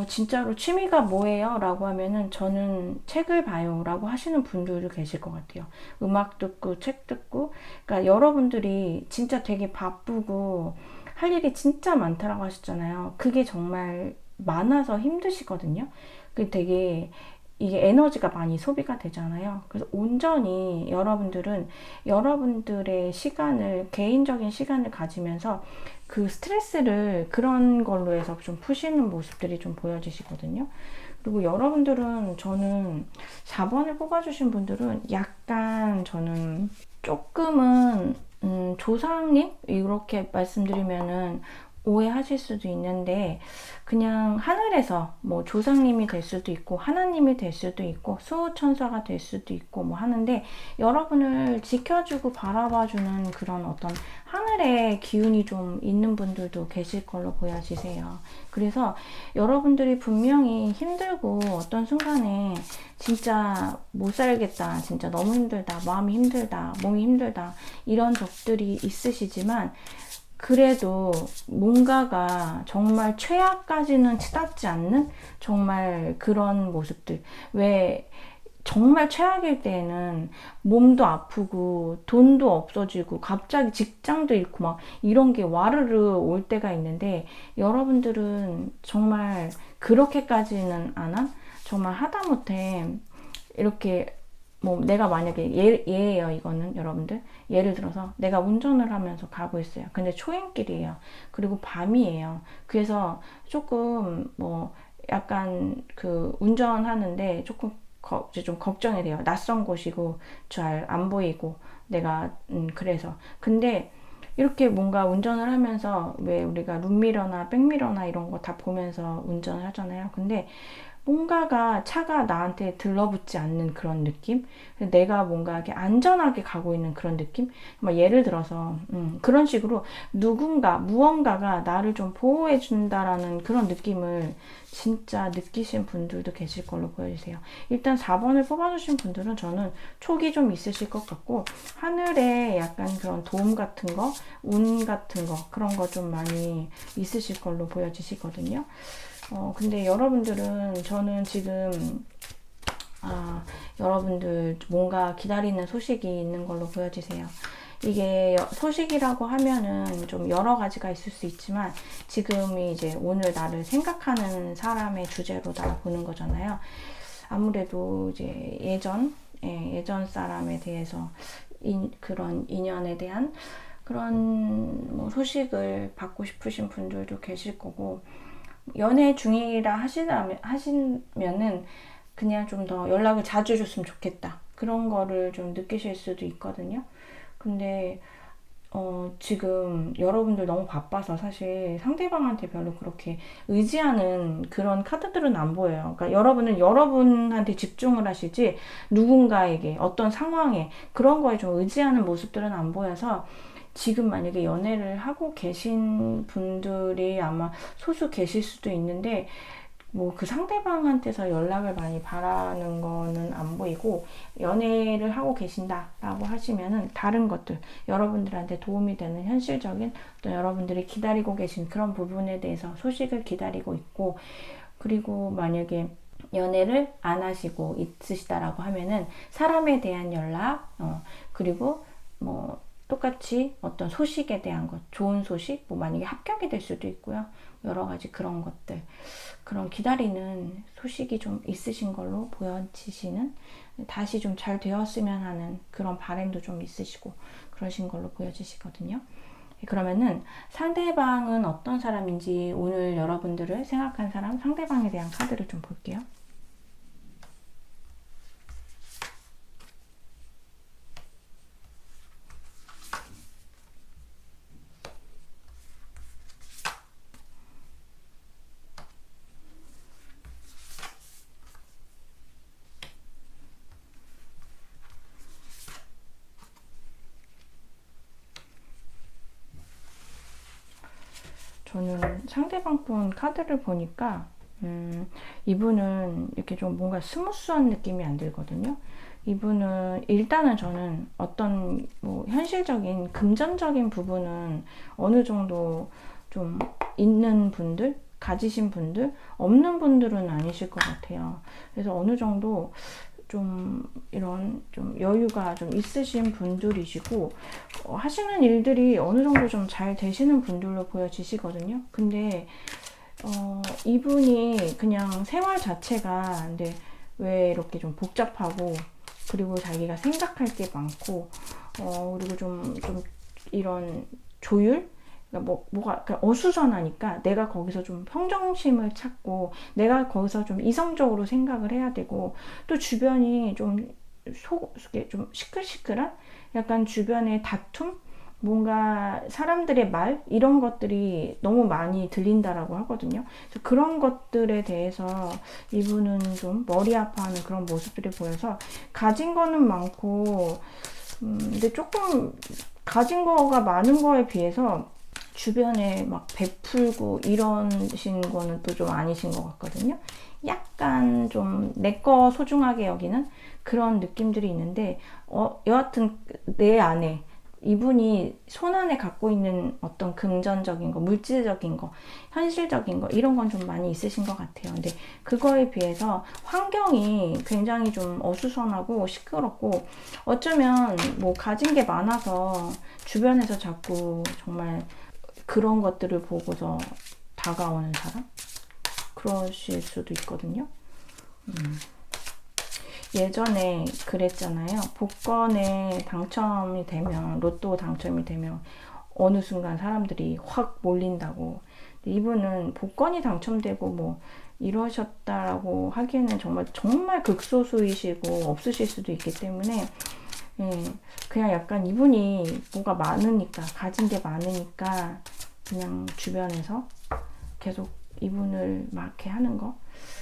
진짜로 취미가 뭐예요? 라고 하면은 저는 책을 봐요 라고 하시는 분들도 계실 것 같아요. 음악 듣고 책 듣고 그러니까 여러분들이 진짜 되게 바쁘고 할 일이 진짜 많다라고 하셨잖아요. 그게 정말 많아서 힘드시거든요. 그 되게 이게 에너지가 많이 소비가 되잖아요. 그래서 온전히 여러분들은 여러분들의 시간을, 개인적인 시간을 가지면서 그 스트레스를 그런 걸로 해서 좀 푸시는 모습들이 좀 보여지시거든요. 그리고 여러분들은 저는 4번을 뽑아주신 분들은 약간 저는 조금은 조상님? 이렇게 말씀드리면은 오해하실 수도 있는데 그냥 하늘에서 뭐 조상님이 될 수도 있고 하나님이 될 수도 있고 수호천사가 될 수도 있고 뭐 하는데 여러분을 지켜주고 바라봐주는 그런 어떤 하늘의 기운이 좀 있는 분들도 계실 걸로 보여지세요. 그래서 여러분들이 분명히 힘들고 어떤 순간에 진짜 못 살겠다, 진짜 너무 힘들다, 마음이 힘들다, 몸이 힘들다 이런 적들이 있으시지만 그래도 뭔가가 정말 최악까지는 치닫지 않는 정말 그런 모습들. 왜 정말 최악일 때에는 몸도 아프고 돈도 없어지고 갑자기 직장도 잃고 막 이런 게 와르르 올 때가 있는데 여러분들은 정말 그렇게까지는 안 한? 정말 하다못해 이렇게 뭐 내가 만약에 예예요 이거는 여러분들 예를 들어서 내가 운전을 하면서 가고 있어요. 근데 초행길이에요. 그리고 밤이에요. 그래서 조금 뭐 약간 그 운전하는데 조금 이제 좀 걱정이 돼요. 낯선 곳이고 잘 안 보이고 내가 그래서 근데 이렇게 뭔가 운전을 하면서 왜 우리가 룸미러나 백미러나 이런 거 다 보면서 운전을 하잖아요. 근데 뭔가가 차가 나한테 들러붙지 않는 그런 느낌? 내가 뭔가 이렇게 안전하게 가고 있는 그런 느낌? 막 예를 들어서 그런 식으로 누군가 무언가가 나를 좀 보호해 준다라는 그런 느낌을 진짜 느끼신 분들도 계실 걸로 보여주세요. 일단 4번을 뽑아주신 분들은 저는 촉이 좀 있으실 것 같고 하늘에 약간 그런 도움 같은 거, 운 같은 거 그런 거 좀 많이 있으실 걸로 보여지시거든요. 근데 여러분들은 저는 지금 여러분들 뭔가 기다리는 소식이 있는 걸로 보여지세요. 이게 소식이라고 하면은 좀 여러 가지가 있을 수 있지만 지금이 이제 오늘 나를 생각하는 사람의 주제로 나 보는 거잖아요. 아무래도 이제 예전 사람에 대해서 그런 인연에 대한 그런 뭐 소식을 받고 싶으신 분들도 계실 거고 연애 중이라 하시면은 그냥 좀 더 연락을 자주 줬으면 좋겠다. 그런 거를 좀 느끼실 수도 있거든요. 근데 지금 여러분들 너무 바빠서 사실 상대방한테 별로 그렇게 의지하는 그런 카드들은 안 보여요. 그러니까 여러분은 여러분한테 집중을 하시지 누군가에게 어떤 상황에 그런 거에 좀 의지하는 모습들은 안 보여서 지금 만약에 연애를 하고 계신 분들이 아마 소수 계실 수도 있는데 뭐 그 상대방한테서 연락을 많이 바라는 거는 안 보이고 연애를 하고 계신다라고 하시면은 다른 것들 여러분들한테 도움이 되는 현실적인 또 여러분들이 기다리고 계신 그런 부분에 대해서 소식을 기다리고 있고 그리고 만약에 연애를 안 하시고 있으시다라고 하면은 사람에 대한 연락 그리고 뭐 똑같이 어떤 소식에 대한 것, 좋은 소식, 뭐 만약에 합격이 될 수도 있고요. 여러 가지 그런 것들, 그런 기다리는 소식이 좀 있으신 걸로 보여지시는, 다시 좀 잘 되었으면 하는 그런 바람도 좀 있으시고 그러신 걸로 보여지시거든요. 그러면은 상대방은 어떤 사람인지, 오늘 여러분들을 생각한 사람, 상대방에 대한 카드를 좀 볼게요. 저는 상대방 분 카드를 보니까 이분은 이렇게 좀 뭔가 스무스한 느낌이 안 들거든요. 이분은 일단은 저는 어떤 뭐 현실적인 금전적인 부분은 어느 정도 좀 있는 분들, 가지신 분들, 없는 분들은 아니실 것 같아요. 그래서 어느 정도 좀 이런 좀 여유가 좀 있으신 분들이시고, 하시는 일들이 어느 정도 좀 잘 되시는 분들로 보여지시거든요. 근데 이분이 그냥 생활 자체가 근데 왜 이렇게 좀 복잡하고, 그리고 자기가 생각할 게 많고, 그리고 좀 이런 조율? 그러니까 뭐가 그러니까 어수선하니까 내가 거기서 좀 평정심을 찾고, 내가 거기서 좀 이성적으로 생각을 해야 되고, 또 주변이 좀 시끌시끌한 약간 주변의 다툼? 뭔가 사람들의 말 이런 것들이 너무 많이 들린다라고 하거든요. 그래서 그런 것들에 대해서 이분은 좀 머리 아파하는 그런 모습들이 보여서, 가진 거는 많고 근데 조금 가진 거가 많은 거에 비해서 주변에 막 베풀고 이러신 거는 또 좀 아니신 것 같거든요. 약간 좀 내 거 소중하게 여기는 그런 느낌들이 있는데, 여하튼 내 안에 이분이 손안에 갖고 있는 어떤 금전적인 거, 물질적인 거, 현실적인 거, 이런 건 좀 많이 있으신 것 같아요. 근데 그거에 비해서 환경이 굉장히 좀 어수선하고 시끄럽고, 어쩌면 뭐 가진 게 많아서 주변에서 자꾸 정말 그런 것들을 보고서 다가오는 사람? 그러실 수도 있거든요. 예전에 그랬잖아요. 복권에 당첨이 되면, 로또 당첨이 되면 어느 순간 사람들이 확 몰린다고. 이분은 복권이 당첨되고 뭐 이러셨다라고 하기에는 정말 극소수이시고 없으실 수도 있기 때문에, 그냥 약간 이분이 뭐가 많으니까, 가진 게 많으니까 그냥 주변에서 계속 이분을 막 이렇게 하는 거,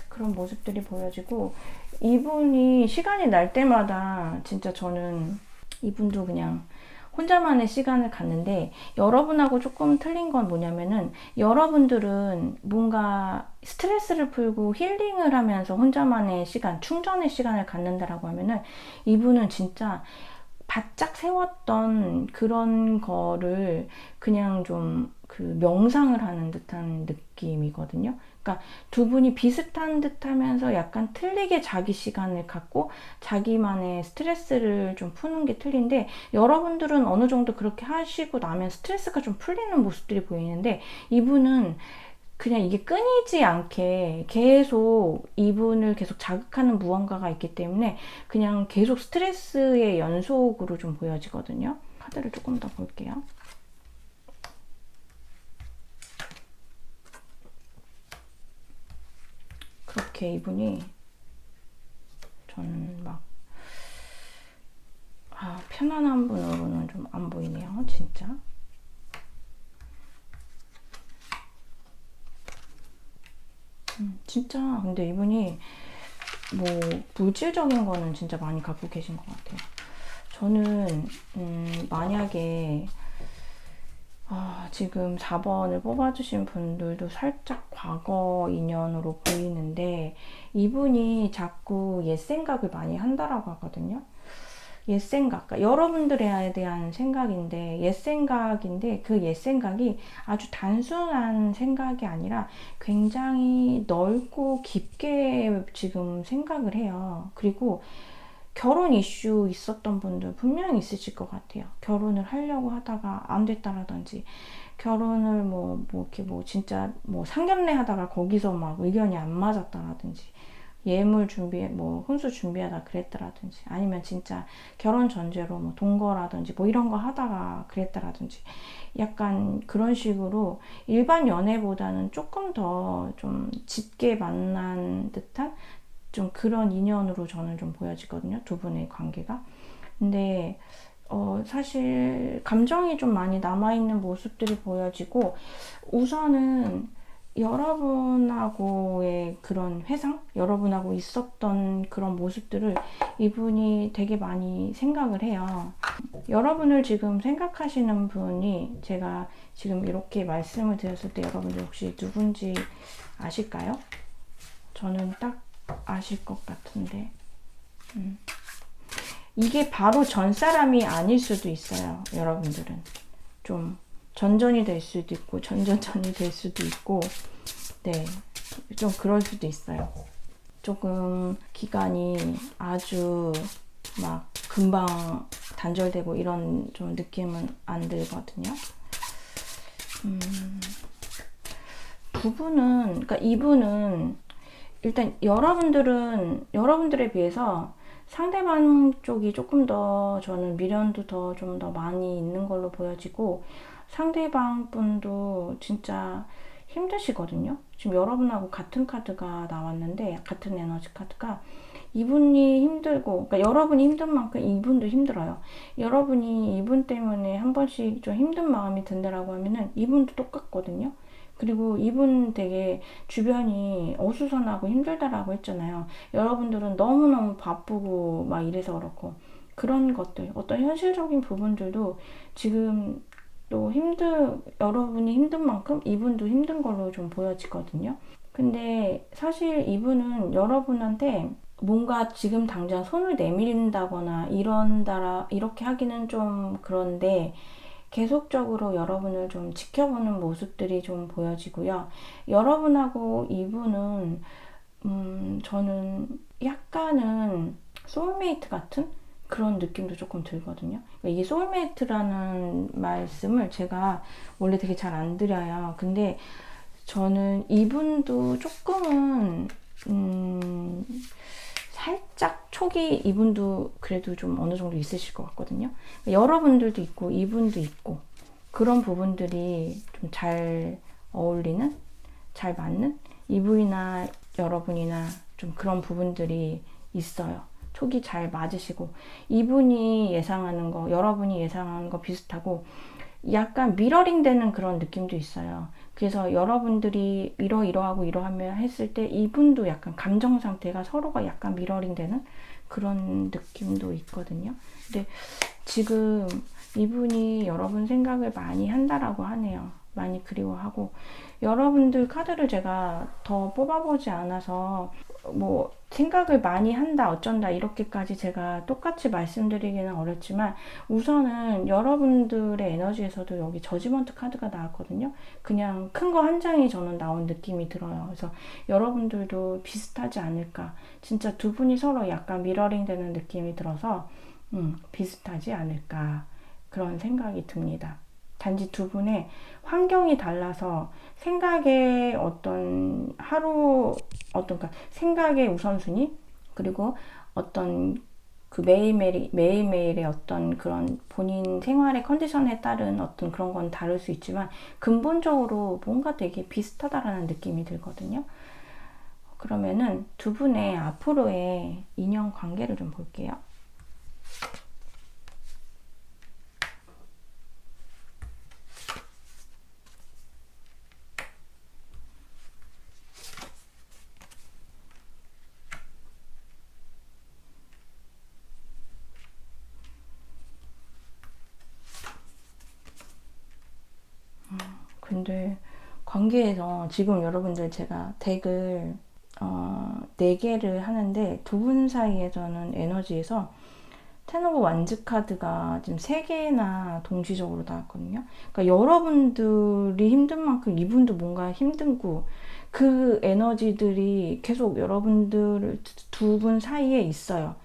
그런 모습들이 보여지고, 이분이 시간이 날 때마다 진짜 저는 이분도 그냥 혼자만의 시간을 갖는데, 여러분하고 조금 틀린 건 뭐냐면은, 여러분들은 뭔가 스트레스를 풀고 힐링을 하면서 혼자만의 시간, 충전의 시간을 갖는다라고 하면은, 이분은 진짜 바짝 세웠던 그런 거를 그냥 좀 그 명상을 하는 듯한 느낌이거든요. 그러니까 두 분이 비슷한 듯 하면서 약간 틀리게 자기 시간을 갖고 자기만의 스트레스를 좀 푸는 게 틀린데, 여러분들은 어느 정도 그렇게 하시고 나면 스트레스가 좀 풀리는 모습들이 보이는데, 이분은 그냥 이게 끊이지 않게 계속 이분을 계속 자극하는 무언가가 있기 때문에 그냥 계속 스트레스의 연속으로 좀 보여지거든요. 카드를 조금 더 볼게요. 그렇게 이분이, 저는 막 편안한 분으로는 좀 안 보이네요, 진짜. 진짜 근데 이분이 뭐 물질적인 거는 진짜 많이 갖고 계신 것 같아요. 저는 만약에 지금 4번을 뽑아주신 분들도 살짝 과거 인연으로 보이는데, 이분이 자꾸 옛 생각을 많이 한다라고 하거든요. 옛 생각, 그러니까 여러분들에 대한 생각인데, 옛 생각인데, 그 옛 생각이 아주 단순한 생각이 아니라 굉장히 넓고 깊게 지금 생각을 해요. 그리고 결혼 이슈 있었던 분들 분명히 있으실 것 같아요. 결혼을 하려고 하다가 안 됐다라든지, 결혼을 이렇게 진짜 상견례 하다가 거기서 막 의견이 안 맞았다라든지, 예물 준비해, 혼수 준비하다 그랬다라든지, 아니면 진짜 결혼 전제로 동거라든지 이런 거 하다가 그랬다라든지, 약간 그런 식으로 일반 연애보다는 조금 더 좀 짙게 만난 듯한 좀 그런 인연으로 저는 좀 보여지거든요. 두 분의 관계가. 근데 사실 감정이 좀 많이 남아있는 모습들이 보여지고, 우선은 여러분하고의 그런 회상? 여러분하고 있었던 그런 모습들을 이분이 되게 많이 생각을 해요. 여러분을 지금 생각하시는 분이, 제가 지금 이렇게 말씀을 드렸을 때 여러분들 혹시 누군지 아실까요? 저는 딱 아실 것 같은데, 이게 바로 전 사람이 아닐 수도 있어요. 여러분들은 좀 전전이 될 수도 있고 전전전이 될 수도 있고, 네, 좀 그럴 수도 있어요. 조금 기간이 아주 막 금방 단절되고 이런 좀 느낌은 안 들거든요. 두 분은, 그러니까 이분은 일단 여러분들에 비해서 상대방 쪽이 조금 더, 저는 미련도 좀 더 많이 있는 걸로 보여지고, 상대방 분도 진짜 힘드시거든요. 지금 여러분하고 같은 카드가 나왔는데, 같은 에너지 카드가, 이분이 힘들고, 그러니까 여러분이 힘든 만큼 이분도 힘들어요. 여러분이 이분 때문에 한 번씩 좀 힘든 마음이 든다라고 하면은 이분도 똑같거든요. 그리고 이분 되게 주변이 어수선하고 힘들다라고 했잖아요. 여러분들은 너무너무 바쁘고 막 이래서 그렇고, 그런 것들, 어떤 현실적인 부분들도 지금 또 여러분이 힘든 만큼 이분도 힘든 걸로 좀 보여지거든요. 근데 사실 이분은 여러분한테 뭔가 지금 당장 손을 내밀다거나 이렇게 하기는 좀 그런데, 계속적으로 여러분을 좀 지켜보는 모습들이 좀 보여지고요. 여러분하고 이분은 저는 약간은 소울메이트 같은 그런 느낌도 조금 들거든요. 그러니까 이게 소울메이트라는 말씀을 제가 원래 되게 잘 안 드려요. 근데 저는 이분도 조금은 살짝 촉이 이분도 그래도 좀 어느 정도 있으실 것 같거든요. 여러분들도 있고 이분도 있고, 그런 부분들이 좀 잘 어울리는, 잘 맞는, 이분이나 여러분이나 좀 그런 부분들이 있어요. 촉이 잘 맞으시고, 이분이 예상하는 거, 여러분이 예상하는 거 비슷하고, 약간 미러링 되는 그런 느낌도 있어요. 그래서 여러분들이 이러하고 이러하면 했을 때 이분도 약간 감정 상태가 서로가 약간 미러링 되는 그런 느낌도 있거든요. 근데 지금 이분이 여러분 생각을 많이 한다라고 하네요. 많이 그리워하고, 여러분들 카드를 제가 더 뽑아보지 않아서 생각을 많이 한다 어쩐다 이렇게까지 제가 똑같이 말씀드리기는 어렵지만, 우선은 여러분들의 에너지에서도 여기 저지먼트 카드가 나왔거든요. 그냥 큰 거 한 장이 저는 나온 느낌이 들어요. 그래서 여러분들도 비슷하지 않을까, 진짜 두 분이 서로 약간 미러링 되는 느낌이 들어서 비슷하지 않을까, 그런 생각이 듭니다. 단지 두 분의 환경이 달라서 생각의 그러니까 생각의 우선순위, 그리고 어떤 그 매일매일의 어떤 그런 본인 생활의 컨디션에 따른 어떤 그런 건 다를 수 있지만, 근본적으로 뭔가 되게 비슷하다라는 느낌이 들거든요. 그러면은 두 분의 앞으로의 인연 관계를 좀 볼게요. 근데 관계에서 지금 여러분들 제가 덱을 4개를 하는데, 두 분 사이에서는 에너지에서 텐 오브 완즈 카드가 지금 3개나 동시적으로 나왔거든요. 그러니까 여러분들이 힘든 만큼 이분도 뭔가 힘들고, 그 에너지들이 계속 여러분들 두 분 사이에 있어요.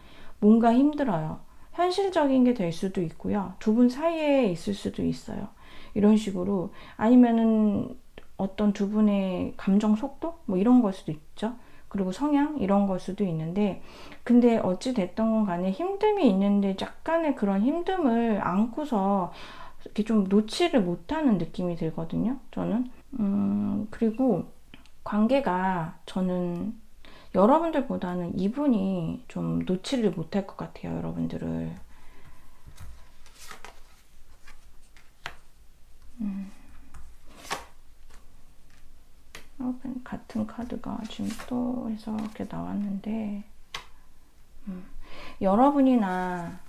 뭔가 힘들어요. 현실적인 게 될 수도 있고요. 두 분 사이에 있을 수도 있어요. 이런 식으로. 아니면은 어떤 두 분의 감정 속도? 뭐 이런 걸 수도 있죠. 그리고 성향? 이런 걸 수도 있는데, 근데 어찌 됐던 건 간에 힘듦이 있는데 약간의 그런 힘듦을 안고서 이렇게 좀 놓지를 못하는 느낌이 들거든요. 저는. 그리고 관계가 저는 여러분들보다는 이분이 좀 놓지를 못할 것 같아요. 여러분들을. 같은 카드가 지금 또 해서 이렇게 나왔는데, 여러분이나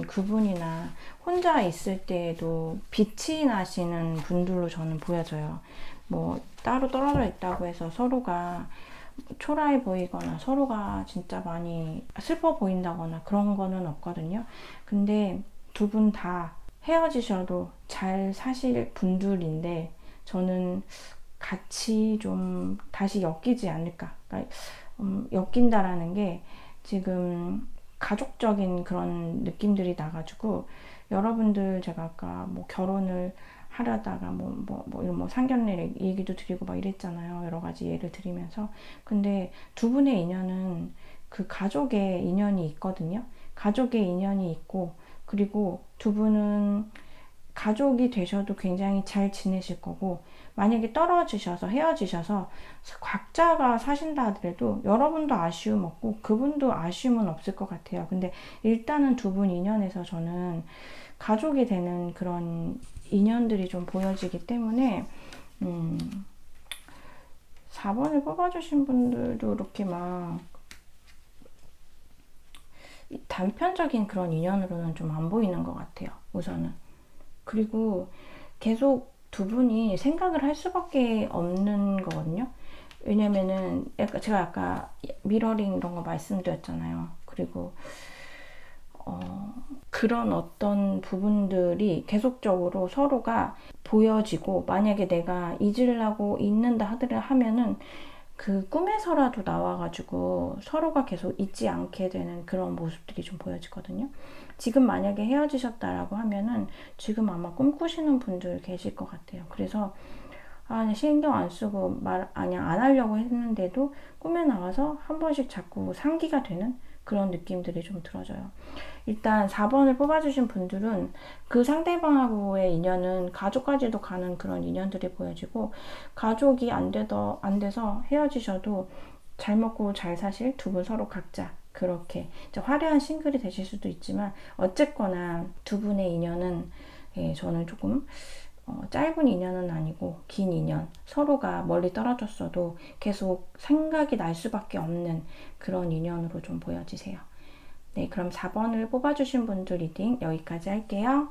그분이나 혼자 있을 때에도 빛이 나시는 분들로 저는 보여져요. 뭐 따로 떨어져 있다고 해서 서로가 초라해 보이거나 서로가 진짜 많이 슬퍼 보인다거나 그런 거는 없거든요. 근데 두 분 다 헤어지셔도 잘 사실 분들인데, 저는 같이 좀 다시 엮이지 않을까. 그러니까 엮인다라는 게 지금 가족적인 그런 느낌들이 나가지고, 여러분들 제가 아까 뭐 결혼을 하려다가 뭐 상견례 얘기도 드리고 막 이랬잖아요. 여러 가지 예를 들이면서. 근데 두 분의 인연은 그 가족의 인연이 있거든요. 가족의 인연이 있고, 그리고 두 분은 가족이 되셔도 굉장히 잘 지내실 거고, 만약에 떨어지셔서 헤어지셔서 각자가 사신다 하더라도 여러분도 아쉬움 없고 그분도 아쉬움은 없을 것 같아요. 근데 일단은 두 분 인연에서 저는 가족이 되는 그런 인연들이 좀 보여지기 때문에 4번을 뽑아주신 분들도 이렇게 막 단편적인 그런 인연으로는 좀 안 보이는 것 같아요. 우선은. 그리고 계속 두 분이 생각을 할 수밖에 없는 거거든요. 왜냐면은 제가 아까 미러링 이런 거 말씀드렸잖아요. 그리고 그런 어떤 부분들이 계속적으로 서로가 보여지고, 만약에 내가 잊으려고 잊는다 하면은 그 꿈에서라도 나와가지고 서로가 계속 잊지 않게 되는 그런 모습들이 좀 보여지거든요. 지금 만약에 헤어지셨다라고 하면은 지금 아마 꿈꾸시는 분들 계실 것 같아요. 그래서 신경 안 쓰고 안 하려고 했는데도 꿈에 나와서 한 번씩 자꾸 상기가 되는 그런 느낌들이 좀 들어져요. 일단 4번을 뽑아주신 분들은 그 상대방하고의 인연은 가족까지도 가는 그런 인연들이 보여지고, 가족이 안 돼서 헤어지셔도 잘 먹고 잘 사실 두 분 서로 각자 그렇게 화려한 싱글이 되실 수도 있지만, 어쨌거나 두 분의 인연은 저는 조금 짧은 인연은 아니고 긴 인연, 서로가 멀리 떨어졌어도 계속 생각이 날 수밖에 없는 그런 인연으로 좀 보여지세요. 네, 그럼 4번을 뽑아주신 분들 리딩 여기까지 할게요.